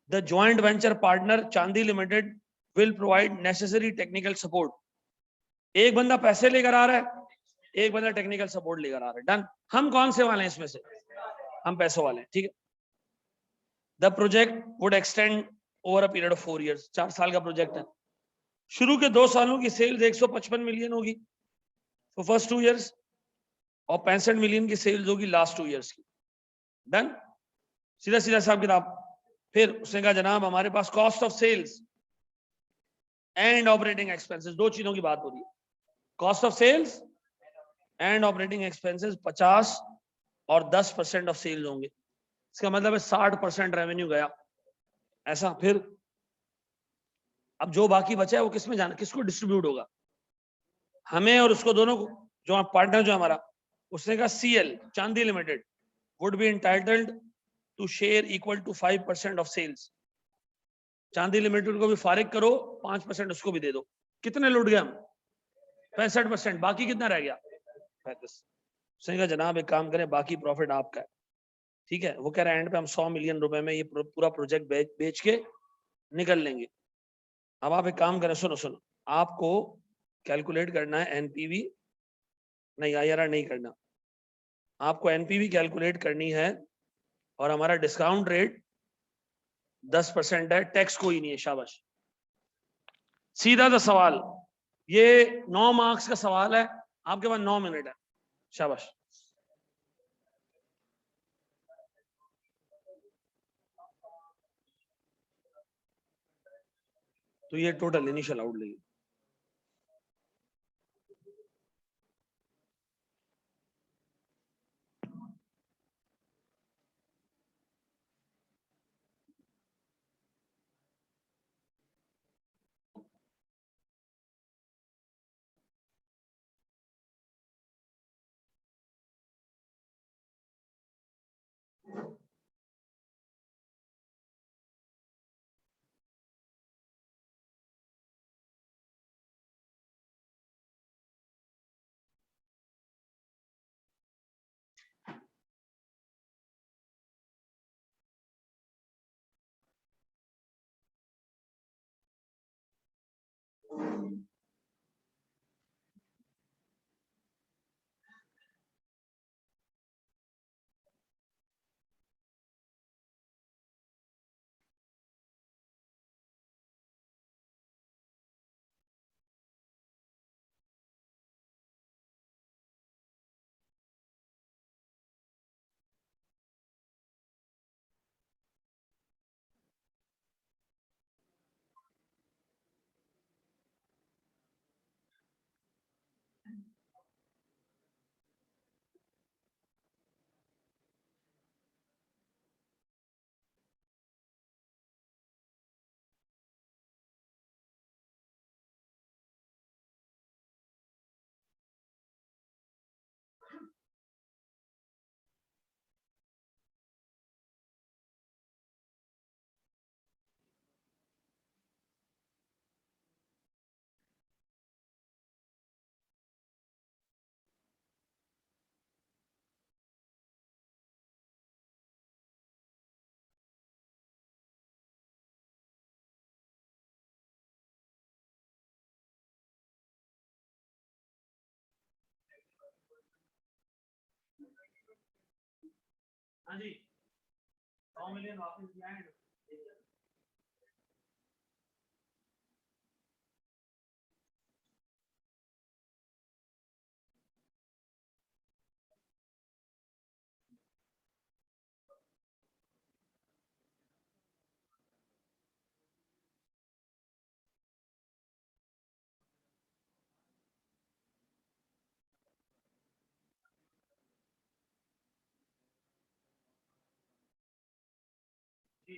द जॉइंट वेंचर पार्टनर चांदी limited will provide necessary technical support. एक बंदा पैसे लेकर आ रहा है, एक बंदा टेक्निकल सपोर्ट लेकर आ रहा है। डन। हम कौन से वाले हैं इसमें से? हम पैसों वाले हैं, ठीक है? The project would extend over a period of 4 years, 4 साल का प्रोजेक्ट है। शुरू के 2 सालों की सेल्स 155 मिलियन होगी फॉर फर्स्ट 2 years और 65 मिलियन की सेल्स होगी लास्ट 2 years की। डन, सीधा सीधा हिसाब किताब। फिर उसने कहा जनाब हमारे पास cost of sales and operating expenses, 2 चीजों की बात हो रही है, cost of sales and operating expenses 50 और 10% ऑफ सेल्स होंगे। इसका मतलब है 60% रेवेन्यू गया ऐसा। फिर अब जो बाकी बचा है वो किस में जाना, किसको डिस्ट्रीब्यूट होगा? हमें और उसको, दोनों को। जो पार्टनर जो हमारा, उसने कहा C L Chandi limited would be entitled to share equal to 5% of sales. Chandi limited को भी फारिग करो, 5% उसको भी दे दो। कितने लुट गए हम? 65%। बाकी कितना रह गया? 35। उसने कहा जनाब एक काम करें, बाकी प्रॉफिट आपका है। ठीक है, वो कह रहे हैं एंड पे हम 100 मिलियन रुपए में ये पूरा प्रोजेक्ट बेच के निकल लेंगे। अब आप एक काम करें, सुनो सुनो, आपको कैलकुलेट करना है एनपीवी, नहीं आईआरआर नहीं करना, आपको एनपीवी कैलकुलेट करनी है और हमारा डिस्काउंट रेट 10% है, टैक्स कोई नहीं है। शाबाश, सीधा सा सवाल, ये 9 मार्क्स का सवाल है, आपके पास 9 मिनट है। शाबाश। तो ये टोटल इनिशियल आउटले। हाँ जी, 100 मिलियन वापस दिया है। जी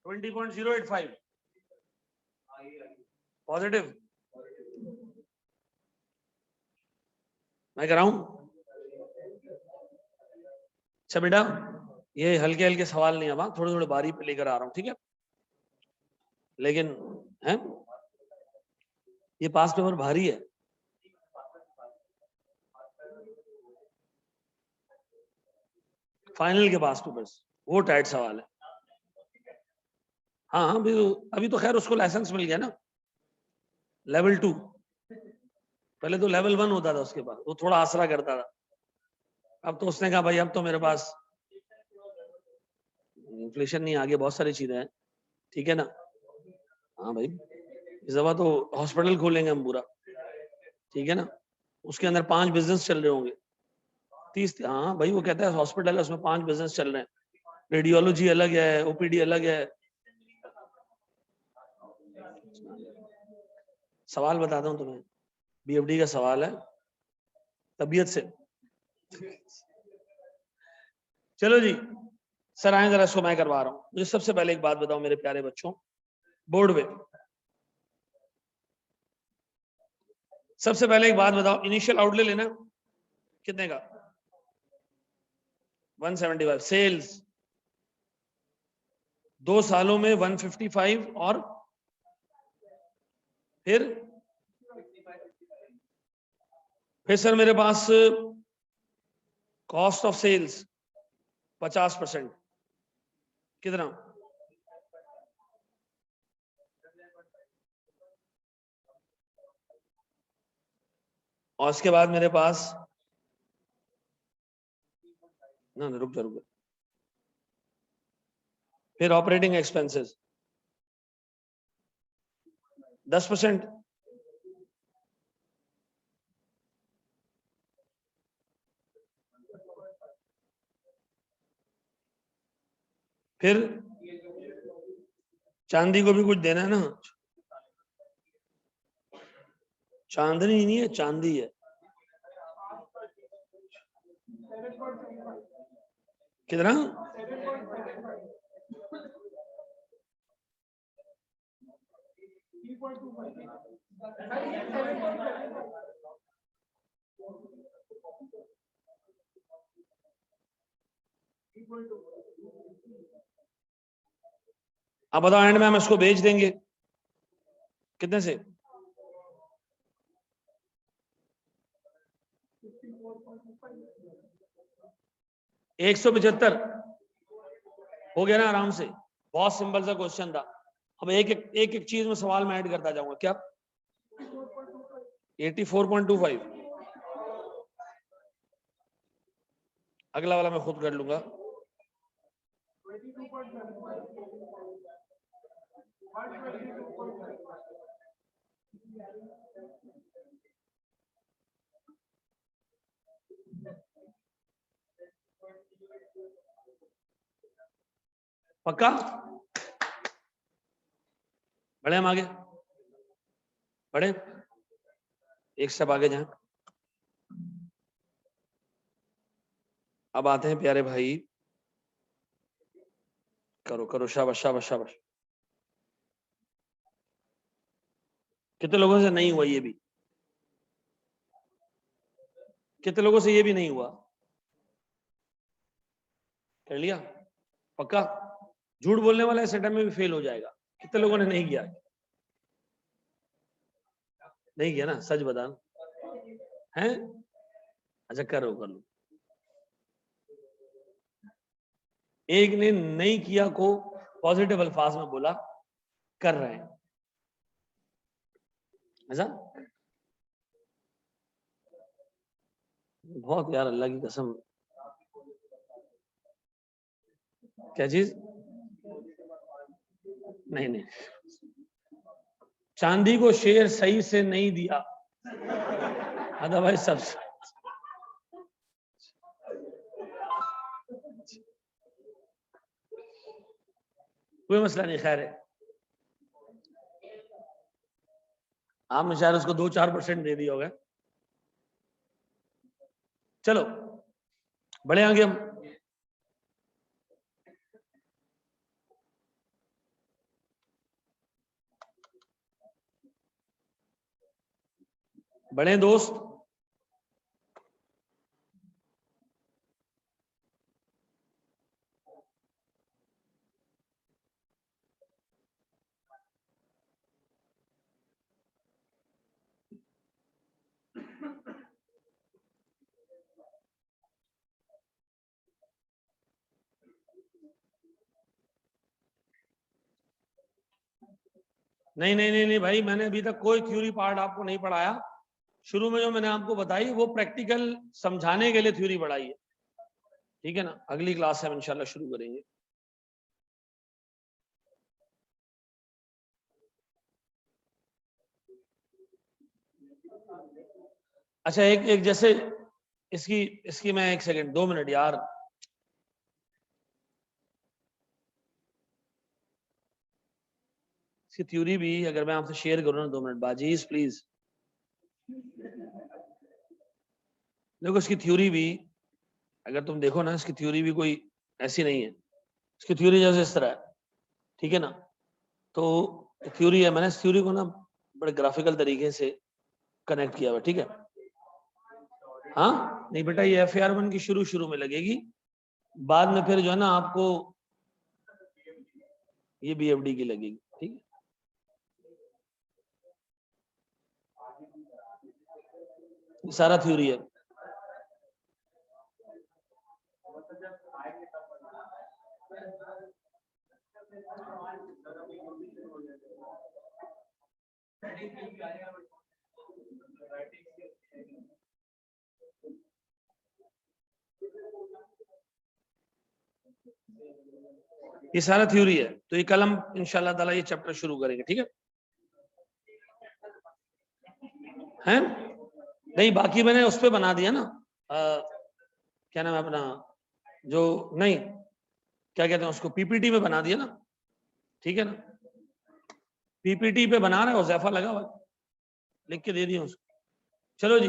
20.085 पॉजिटिव। मैं कराऊं? अच्छा बेटा, ये हल्के हल्के सवाल नहीं, अब थोड़े थोड़े बारी पे लेकर आ रहा हूँ, ठीक है? लेकिन है ये पास पेपर भारी है। फाइनल के पास पेपर्स वो टाइट सवाल है। हाँ हाँ, अभी तो खैर उसको लाइसेंस मिल गया ना, लेवल 2। पहले तो लेवल 1 होता था, उसके बाद वो थोड़ा आसरा करता था। अब तो उसने कहा भाई अब तो मेरे पास इन्फ्लेशन नहीं, आगे बहुत सारी चीजें हैं, ठीक है ना? हाँ भाई, इस दफा तो हॉस्पिटल खोलेंगे हम पूरा, ठीक है ना? उसके अंदर 5 बिजनेस चल रहे होंगे, 30। हाँ भाई, वो कहता है हॉस्पिटल है, उसमें 5 बिजनेस चल रहे हैं, रेडियोलॉजी अलग है, ओपीडी अलग है। सवाल बताता हूँ तुम्हें, बीएफडी का सवाल है, तबीयत से। चलो जी, सर आए जरा, इसको मैं करवा रहा हूँ। मुझे सबसे पहले एक बात बताओ मेरे प्यारे बच्चों, बोर्ड में सबसे पहले एक बात बताओ, इनिशियल आउटले लेना कितने का? 175। सेल्स 2 सालों में 155, और फिर सर मेरे पास कॉस्ट ऑफ सेल्स 50%, कितना? और उसके बाद मेरे पास ना रुक जा, फिर ऑपरेटिंग एक्सपेंसेस 10%, फिर चांदी को भी कुछ देना है ना? चांदनी नहीं है, चांदी है। कितना? अब बताओ, एंड में हम इसको बेच देंगे कितने से? 175 हो गया ना आराम से? बहुत सिंपल सा क्वेश्चन था। अब एक चीज में सवाल में ऐड करता जाऊंगा। क्या? 84.25। अगला वाला मैं खुद कर लूंगा। पक्का? बढ़े हम आगे, बढ़े एक स्टेप आगे जाए। अब आते हैं प्यारे भाई, करो करो, शाबाश शाबाश शाबाश। कितने लोगों से नहीं हुआ ये भी? कितने लोगों से ये भी नहीं हुआ? कर लिया? पक्का? झूठ बोलने वाला इस अटेम्प्ट में भी फेल हो जाएगा। कितने लोगों ने नहीं किया? नहीं किया ना? सच बता हैं? अच्छा करो, कर लो। एक ने नहीं किया को पॉजिटिव अल्फाज में बोला कर रहे हैं, ऐसा? बहुत यार, अल्लाह की कसम। क्या चीज? नहीं नहीं, चांदी को शेर सही से नहीं दिया, अदरवाइज सब। कोई मसला नहीं, खैर है। आपने शायद उसको 2-4% दे दिया होगा। चलो बढ़े आगे हम। बढ़े दोस्त। नहीं नहीं नहीं नहीं भाई, मैंने अभी तक कोई थ्योरी पार्ट आपको नहीं पढ़ाया। शुरू में जो मैंने आपको बताई वो प्रैक्टिकल समझाने के लिए थ्योरी पढ़ाई है, ठीक है ना। अगली क्लास से हम इंशाल्लाह शुरू करेंगे। अच्छा, एक जैसे इसकी इसकी मैं 1 सेकंड 2 मिनट यार, इसकी थ्योरी भी अगर मैं आपसे शेयर करूँ ना 2 मिनट बाजीज प्लीज। देखो इसकी थ्योरी भी अगर तुम देखो ना, इसकी थ्योरी भी कोई ऐसी नहीं है। इसकी थ्योरी जैसे इस तरह है, ठीक है ना। तो थ्योरी है, मैंने इस थ्योरी को ना बड़े ग्राफिकल तरीके से कनेक्ट किया हुआ, ठीक है। हाँ नहीं बेटा, ये FAR1 की शुरू में लगेगी, बाद में फिर जो है ना आपको ये BFD की लगेगी, ठीक है। सारा थ्योरी है। ये सारा थ्योरी है, तो ये कल हम इंशाल्लाह ताला ये चैप्टर शुरू करेंगे, ठीक है। हैं नहीं, बाकी मैंने उस पे बना दिया ना, क्या नाम है अपना, जो नहीं क्या कहते हैं उसको, PPT पे बना दिया ना, ठीक है ना। PPT पे बना रहे हो, ज़ैफा लगा हुआ, लिख के दे दिया उसको। चलो जी।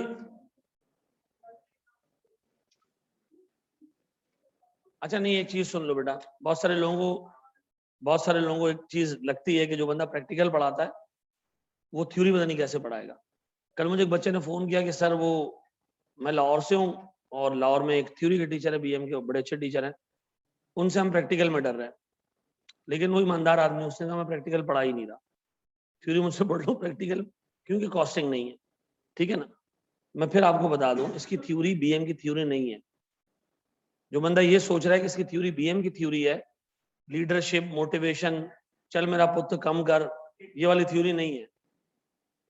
अच्छा नहीं, एक चीज सुन लो बेटा, बहुत सारे लोगों को एक चीज लगती है कि जो बंदा प्रैक्टिकल पढ़ाता है वो थ्योरी पता नहीं कैसे पढ़ाएगा। कल मुझे एक बच्चे ने फोन किया कि सर वो मैं लाहौर से हूँ और लाहौर में एक थ्योरी के टीचर है, BM के बड़े अच्छे टीचर हैं, उनसे हम प्रैक्टिकल में डर रहे हैं। लेकिन वो ईमानदार आदमी, उसने कहा मैं प्रैक्टिकल पढ़ा ही नहीं रहा, थ्योरी मुझसे पढ़ लो प्रैक्टिकल, क्योंकि कॉस्टिंग नहीं है, ठीक है ना। मैं फिर आपको बता दूं, इसकी थ्योरी BM की थ्योरी नहीं है। जो बंदा ये सोच रहा है कि इसकी थ्योरी BM की थ्योरी है, लीडरशिप मोटिवेशन, चल मेरा पुत्र कम कर, ये वाली थ्योरी नहीं है।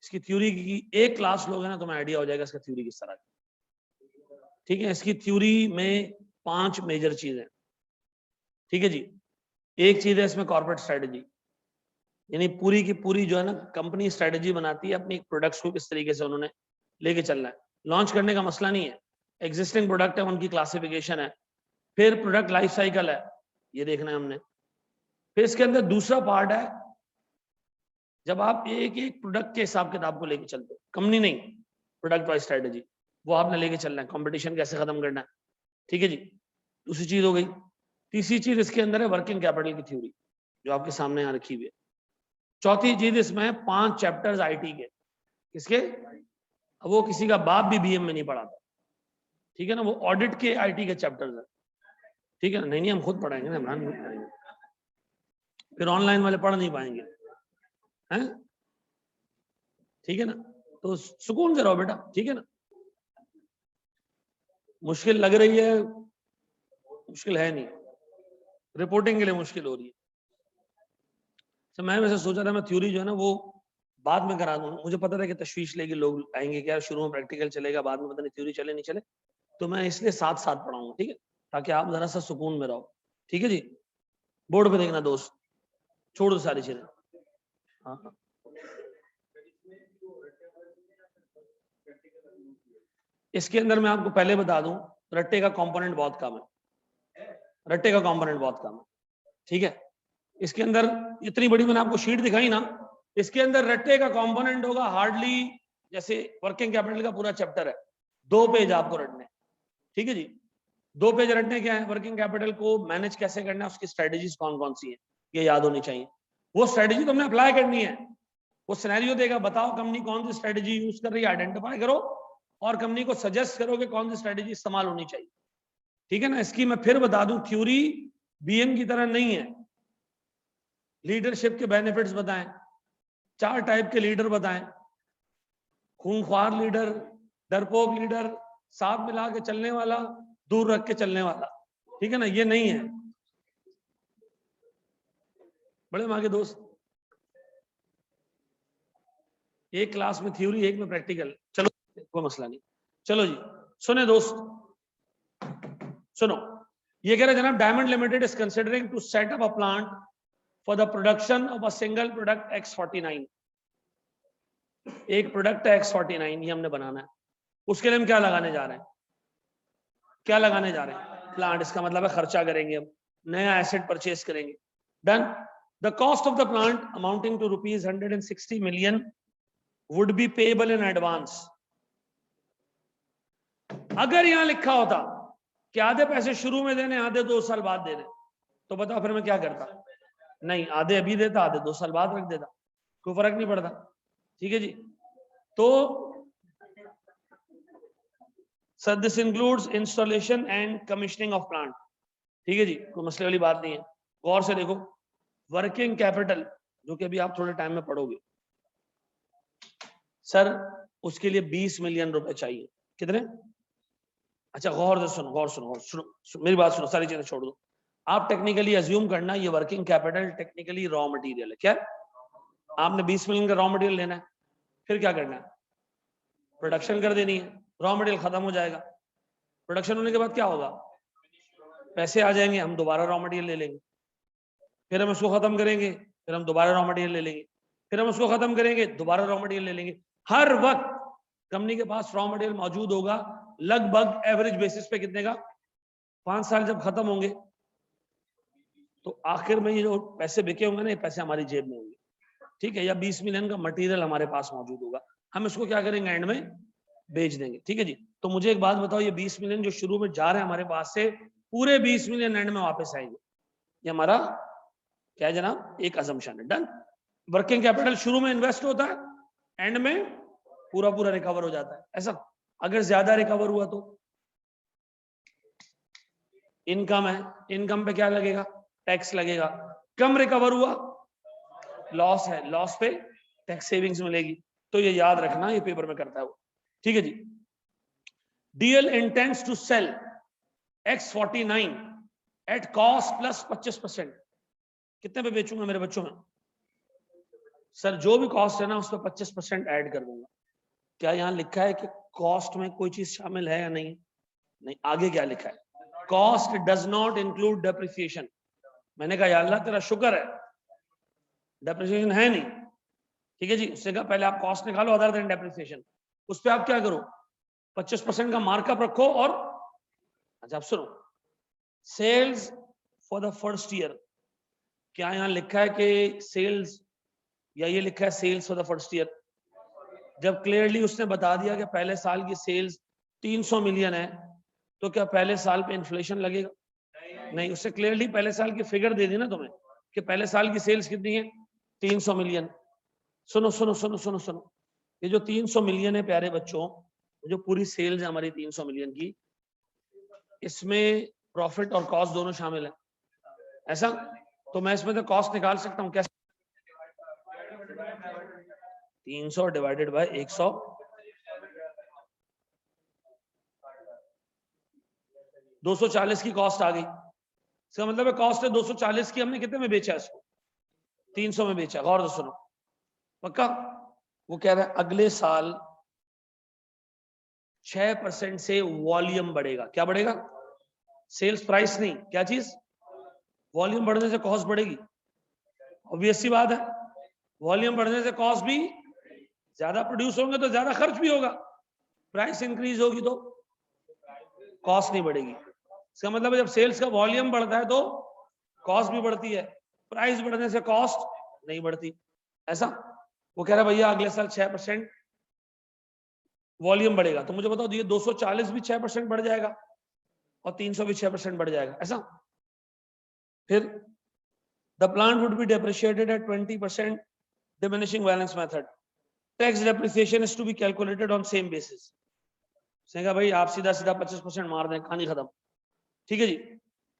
इसकी थ्योरी की एक क्लास लोगे ना तो मैं आइडिया हो जाएगा इसका थ्योरी किस तरह की, ठीक है। इसकी थ्योरी में 5 मेजर चीजें, ठीक है जी। एक चीज है इसमें कॉर्पोरेट स्ट्रेटेजी, यानी पूरी की पूरी जो है ना कंपनी स्ट्रेटेजी बनाती है अपनी प्रोडक्ट्स को किस तरीके से उन्होंने लेके चलना है। लॉन्च करने का मसला नहीं है, एग्जिस्टिंग प्रोडक्ट है उनकी क्लासिफिकेशन है, फिर प्रोडक्ट लाइफ साइकिल है, ये देखना है हमने। फिर इसके अंदर दूसरा पार्ट है, जब आप एक एक प्रोडक्ट के हिसाब किताब को लेके चलते हो, कंपनी नहीं, प्रोडक्ट वाइज स्ट्रेटेजी, वो आपने लेके चलना है, कंपटीशन कैसे खत्म करना है, ठीक है जी। दूसरी चीज हो गई। तीसरी चीज इसके अंदर है वर्किंग कैपिटल की थ्योरी, जो आपके सामने यहाँ रखी हुई है। चौथी चीज इसमें है 5 चैप्टर्स IT के, किसके, अब वो किसी का बाप भी BM में नहीं पढ़ाता, ठीक है ना, वो ऑडिट के IT के चैप्टर्स है, ठीक है ना। नहीं नहीं, हम खुद पढ़ाएंगे ना इमरान, खुद पढ़ाएंगे, फिर ऑनलाइन वाले पढ़ नहीं पाएंगे, हैं, ठीक है ना। तो सुकून से रहो बेटा, ठीक है ना। मुश्किल लग रही है, मुश्किल है नहीं, रिपोर्टिंग के लिए मुश्किल हो रही है। तो मैं वैसे सोचा था मैं थ्योरी जो है ना वो बाद में करा दूंगा, मुझे पता था कि तशवीश लेके लोग आएंगे, क्या शुरू में प्रैक्टिकल चलेगा, बाद में पता नहीं थ्योरी चले नहीं चले, तो मैं इसलिए साथ साथ पढ़ाऊंगा, ठीक है, ताकि आप जरा सा सुकून में रहो, ठीक है जी। बोर्ड पे देखना दोस्त, छोड़ दो सारी चीजें। हाँ हाँ, इसके अंदर मैं आपको पहले बता दूं, रट्टे का कंपोनेंट बहुत कम है, रट्टे का कंपोनेंट बहुत कम है, ठीक है। इसके अंदर इतनी बड़ी मैंने आपको शीट दिखाई ना, इसके अंदर रट्टे का कंपोनेंट होगा हार्डली, जैसे वर्किंग कैपिटल का पूरा चैप्टर है, 2 पेज आपको रटने, ठीक है जी। 2 पेज रटने क्या है, वर्किंग कैपिटल को मैनेज कैसे करना है, उसकी स्ट्रेटेजीज कौन कौन सी है, ये याद होनी चाहिए। वो स्ट्रेटेजी तुमने अप्लाई करनी है, वो सिनेरियो देगा, बताओ कंपनी कौन सी स्ट्रेटेजी यूज कर रही है, आइडेंटिफाई करो और कंपनी को सजेस्ट करो कि कौन सी स्ट्रेटेजी इस्तेमाल होनी चाहिए, ठीक है ना। इसकी मैं फिर बता दूं, थ्योरी BM की तरह नहीं है। लीडरशिप के बेनिफिट्स बताएं, 4 टाइप के लीडर बताएं, खूंखार लीडर, डरपोक लीडर, साथ मिला के चलने वाला, दूर रख के चलने वाला, ठीक है ना, ये नहीं है। बड़े माँ के दोस्त, एक क्लास में थ्योरी, एक में प्रैक्टिकल। चलो कोई मसला नहीं। चलो जी सुने दोस्त, सुनो, ये कह रहे जनाब, diamond limited is considering to set up a plant for the production of a single product X49। एक प्रोडक्ट है X49, ये हमने बनाना है। उसके लिए हम क्या लगाने जा रहे हैं? क्या लगाने जा रहे हैं? प्लांट। इसका मतलब है खर्चा करेंगे, हम नया एसेट परचेज करेंगे। Done. The cost of the plant amounting to ₹160 million would be payable in advance. अगर यहां लिखा होता कि आधे पैसे शुरू में देने, आधे 2 साल बाद देने, तो बताओ फिर मैं क्या करता? नहीं, आधे अभी देता, आधे 2 साल बाद रख देता, कोई फर्क नहीं पड़ता। ठीक है जी। तो sir this includes installation and commissioning of plant. ठीक है जी, कोई मसले वाली बात नहीं है। गौर से देखो, वर्किंग कैपिटल जो कि अभी आप थोड़े टाइम में पढ़ोगे, सर उसके लिए 20 मिलियन रुपए चाहिए। कितने? अच्छा गौर से सुनो, गौर सुनो, सुनो मेरी बात सुनो, सारी चीजें छोड़ दो। आप टेक्निकली अज्यूम करना ये working capital technically raw material है। क्या? आपने 20 मिलियन का रॉ मटेरियल लेना है, फिर क्या करना है? प्रोडक्शन कर देनी है। रॉ मटेरियल खत्म हो जाएगा, प्रोडक्शन होने के बाद क्या होगा? पैसे आ जाएंगे, हम दोबारा रॉ मटेरियल ले लेंगे, फिर हम उसको खत्म करेंगे, फिर हम दोबारा रॉ मटेरियल ले लेंगे, फिर हम उसको खत्म करेंगे, दोबारा रॉ मटेरियल ले लेंगे। हर वक्त कंपनी के पास रॉ मटेरियल मौजूद होगा। लगभग एवरेज बेसिस पे कितने का? 5 साल जब खत्म होंगे तो आखिर में ये जो पैसे बिके होंगे ना, ये पैसे हमारी जेब में होंगे। ठीक है, या 20 मिलियन का मटेरियल हमारे पास मौजूद होगा, हम इसको क्या करेंगे? एंड में बेच देंगे। ठीक है जी। तो मुझे एक बात बताओ, ये 20 मिलियन जो शुरू में जा रहे हैं हमारे पास से, पूरे 20 मिलियन एंड में वापस आएंगे? ये हमारा क्या है जनाब? एक असम्पशन है। डन। वर्किंग कैपिटल शुरू में इन्वेस्ट होता है, एंड में पूरा पूरा रिकवर हो जाता है। ऐसा अगर ज्यादा रिकवर हुआ तो इनकम है, इनकम पे क्या लगेगा? टैक्स लगेगा। कम रिकवर हुआ, लॉस है, लॉस पे टैक्स सेविंग्स मिलेगी। तो ये याद रखना, ये पेपर में करता है वो। ठीक है जी। DL intends to sell X49 at cost plus 25%। कितने पे बेचूंगा मेरे बच्चों में? सर जो भी कॉस्ट है ना, उस पर 25% ऐड कर दूंगा। क्या यहां लिखा है कि कॉस्ट में कोई चीज शामिल है या नहीं? नहीं, आगे क्या लिखा है? Cost does not include depreciation. मैंने कहा या अल्लाह तेरा शुक्र है डेप्रिसिएशन है नहीं। ठीक है जी। उससे कहा पहले आप कॉस्ट निकालो अदर देन डेप्रिसिएशन, उस पर आप क्या करो? 25% का मार्कअप रखो। और अच्छा आप सुनो, sales for the first year, क्या यहां लिखा है कि सेल्स, या ये लिखा है sales for the first year? जब क्लियरली उसने बता दिया कि पहले साल की सेल्स 300 मिलियन है, तो क्या पहले साल पे इन्फ्लेशन लगेगा? नहीं, उससे क्लियरली पहले साल की फिगर दे दी ना तुम्हें कि पहले साल की सेल्स कितनी है? 300 मिलियन। सुनो सुनो सुनो सुनो सुनो, ये जो 300 मिलियन है प्यारे बच्चों, जो पूरी सेल्स है हमारी 300 मिलियन की, इसमें प्रॉफिट और कॉस्ट दोनों शामिल है। ऐसा तो मैं इसमें से कॉस्ट निकाल सकता हूं कैसे? 300 डिवाइडेड बाय 100, 240 की कॉस्ट आ गई। इसका मतलब है कॉस्ट है 240 की, हमने कितने में बेचा इसको? 300 में बेचा। गौर से सुनो पक्का। वो कह रहा है अगले साल 6% से वॉल्यूम बढ़ेगा। क्या बढ़ेगा? सेल्स प्राइस नहीं, क्या चीज? वॉल्यूम बढ़ने से कॉस्ट बढ़ेगी। ऑब्वियस सी बात है, वॉल्यूम बढ़ने से कॉस्ट भी ज्यादा प्रोड्यूस होंगे तो ज्यादा खर्च भी होगा। प्राइस इंक्रीज होगी तो कॉस्ट नहीं बढ़ेगी। इसका मतलब है जब सेल्स का वॉल्यूम बढ़ता है तो कॉस्ट भी बढ़ती है, प्राइस बढ़ने से कॉस्ट नहीं बढ़ती। ऐसा वो कह रहा है भैया अगले साल 6% वॉल्यूम बढ़ेगा। तो मुझे बताओ ये 240 भी 6% बढ़ जाएगा और 300 भी 6% बढ़ जाएगा। ऐसा फिर the plant would be depreciated at 20% diminishing balance method. Tax depreciation is to be calculated on same basis. कहा भाई आप सीधा सीधा 25% मार दें, कहानी खत्म। ठीक है जी।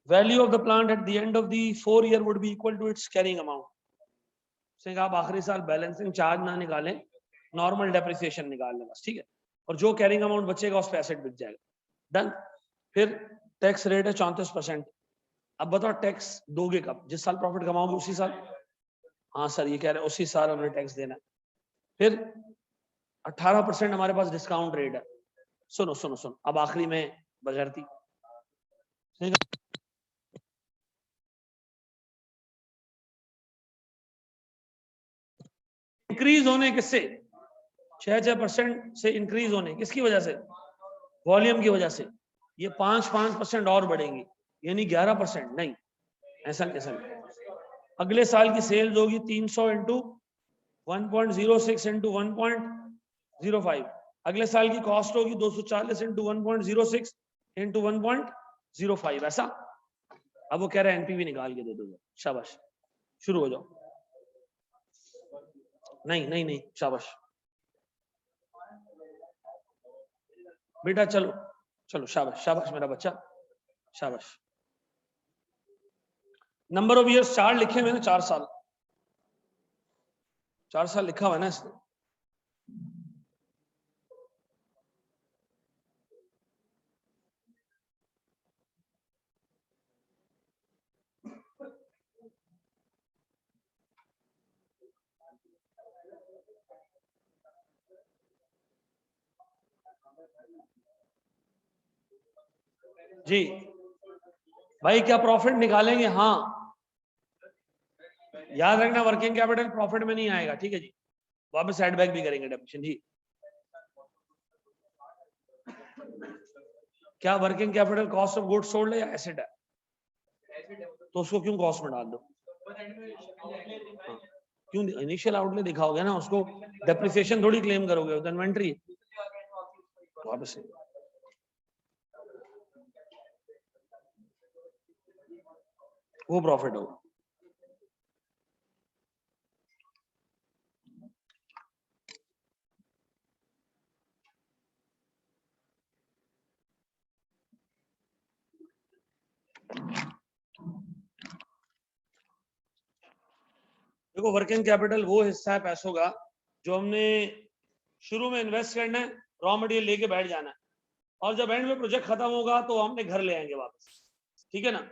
Value of the plant at the end of the 4 year would be equal to its carrying amount. आप आखिरी साल बैलेंसिंग चार्ज ना निकालें, नॉर्मल डेप्रिसिएशन निकाल लें बस। ठीक है, और जो कैरिंग अमाउंट बचेगा उस पर एसेट बिक जाएगा। डन। फिर टैक्स रेट है 34%। अब बताओ टैक्स दोगे कब? जिस साल प्रॉफिट कमाओगे उसी साल। हाँ सर ये कह रहे हैं उसी साल हमने टैक्स देना है। फिर 18% हमारे पास डिस्काउंट रेट है। सुनो सुनो सुनो, अब आखिरी में बगैरती इंक्रीज होने किससे, 6% से इंक्रीज होने किसकी वजह से, वॉल्यूम की वजह से। ये 5% और बढ़ेंगी, यानी 11%। नहीं, ऐसा कैसा नहीं। अगले साल की सेल्स होगी 300 इंटू 1.06 इंटू 1.05। अगले साल की कॉस्ट होगी 240 इंटू 1.06 इंटू 1.05। ऐसा। अब वो कह रहे हैं एनपीवी निकाल के दे दो। शाबाश, शुरू हो जाओ। नहीं नहीं नहीं, शाबाश बेटा, चलो चलो, शाबाश शाबाश मेरा बच्चा, शाबाश। नंबर ऑफ इयर्स 4 लिखे हुए ना, 4 साल, 4 साल लिखा हुआ है ना इसमें। जी भाई, क्या प्रॉफिट निकालेंगे? हाँ, याद रखना वर्किंग कैपिटल प्रॉफिट में नहीं आएगा, ठीक है जी। वापस सेटबैक भी करेंगे डेप्रिसिएशन जी। क्या working capital cost of goods sold है या एसेट है? तो उसको क्यों कॉस्ट में डाल दो? हाँ, क्यों इनिशियल आउटले दिखाओगे ना उसको, डेप्रिसिएशन थोड़ी क्लेम करोगे, तो इन्वेंट्री वापस वो प्रॉफिट होगा। देखो, वर्किंग कैपिटल वो हिस्सा है पैसों का जो हमने शुरू में इन्वेस्ट करना है, रॉ मटेरियल लेके बैठ जाना है, और जब एंड में प्रोजेक्ट खत्म होगा तो हमने घर ले आएंगे वापस, ठीक है ना।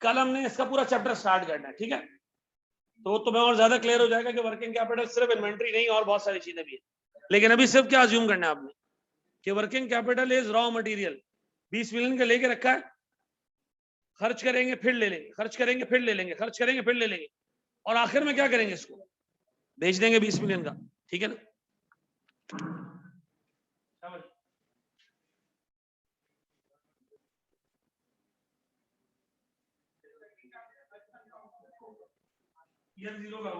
कल हमने इसका पूरा चैप्टर स्टार्ट करना है, ठीक है। तो तुम्हें और ज्यादा क्लियर हो जाएगा कि वर्किंग कैपिटल सिर्फ इन्वेंट्री नहीं और बहुत सारी चीजें भी है। लेकिन अभी सिर्फ क्या अज्यूम करना है आपने कि working capital is raw material. 20 million का लेके रखा है, खर्च करेंगे फिर ले लेंगे, खर्च करेंगे फिर ले लेंगे, खर्च करेंगे फिर ले लेंगे, और आखिर में क्या करेंगे, इसको बेच देंगे 20 मिलियन का, ठीक है ना। ये जीरो का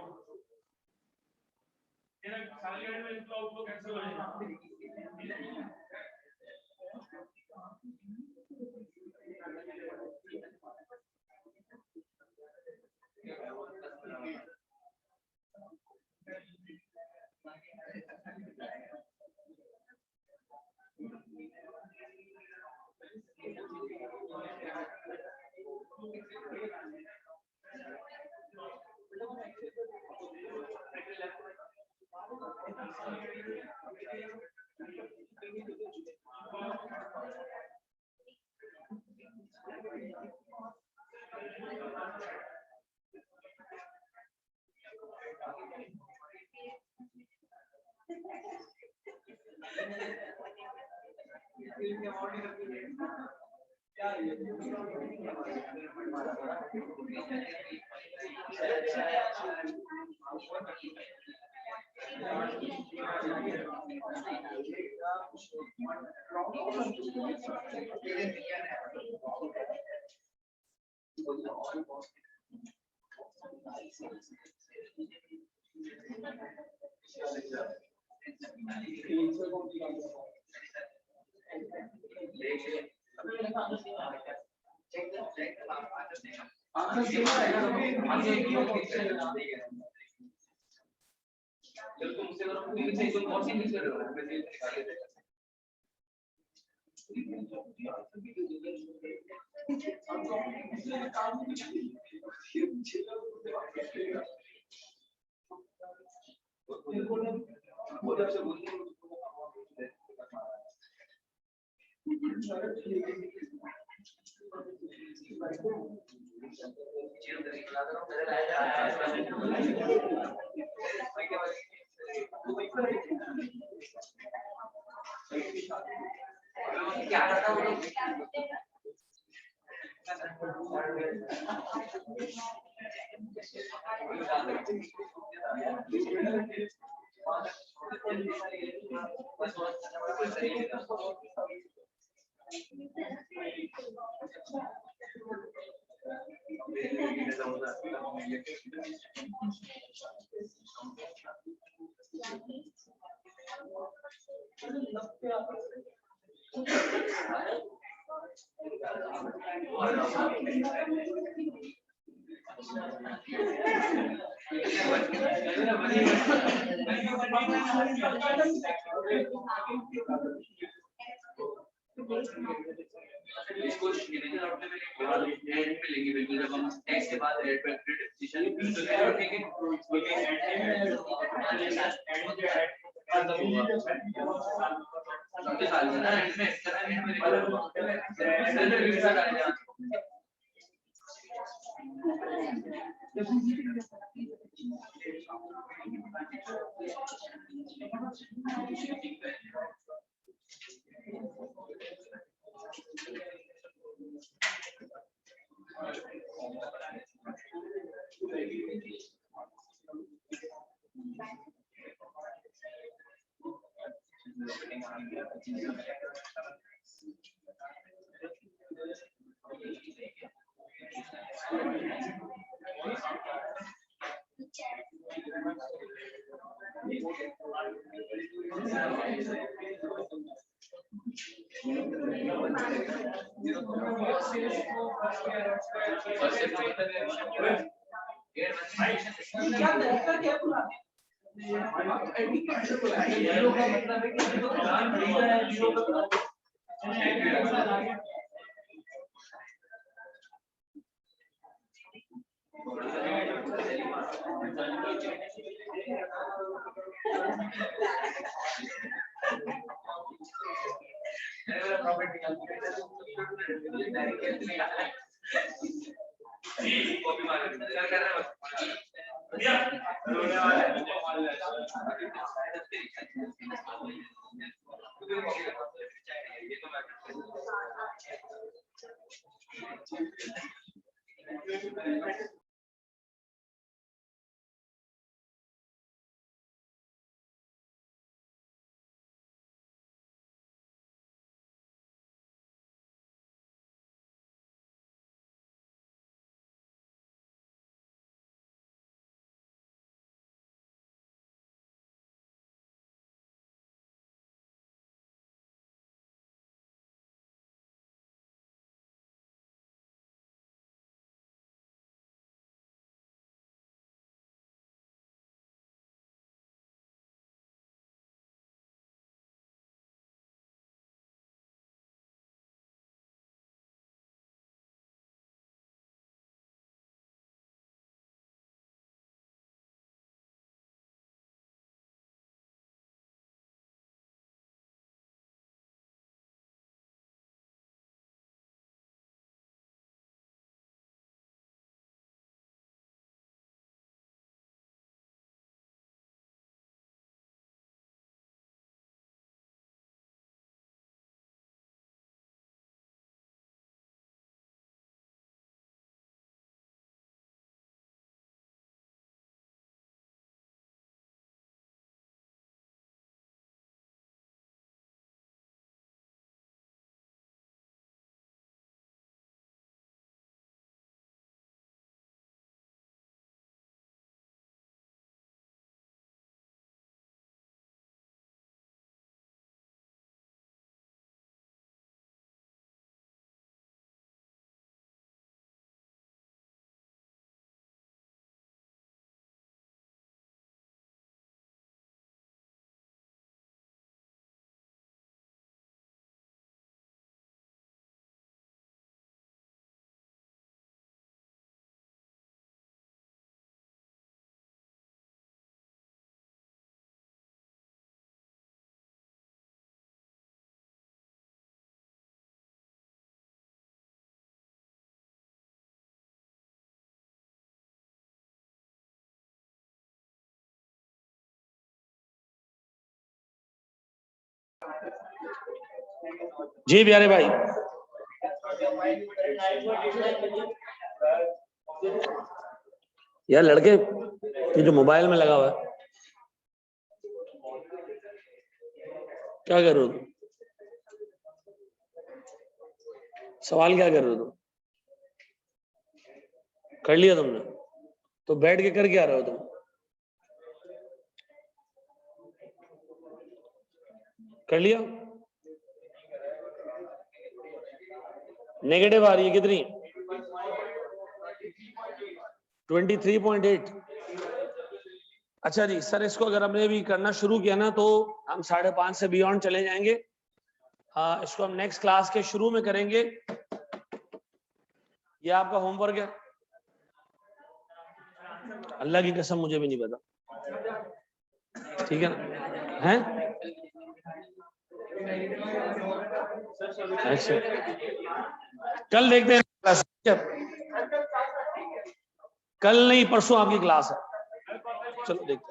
जी प्यारे भाई, यार लड़के ये जो मोबाइल में लगा हुआ है क्या कर रहे हो तुम? सवाल क्या कर रहे हो तुम? कर लिया तुमने? तो बैठ के कर क्या रहे हो तुम? कर लिया? नेगेटिव आ रही है कितनी? 23.8। अच्छा जी सर, इसको अगर हमने भी करना शुरू किया ना तो हम 5.5 से बियॉन्ड चले जाएंगे। इसको हम नेक्स्ट क्लास के शुरू में करेंगे। ये आपका होमवर्क है। अल्लाह की कसम मुझे भी नहीं पता, ठीक है ना? हैं? अच्छा कल देखते हैं क्लास, कल नहीं परसों आपकी क्लास है, चलो देखते हैं।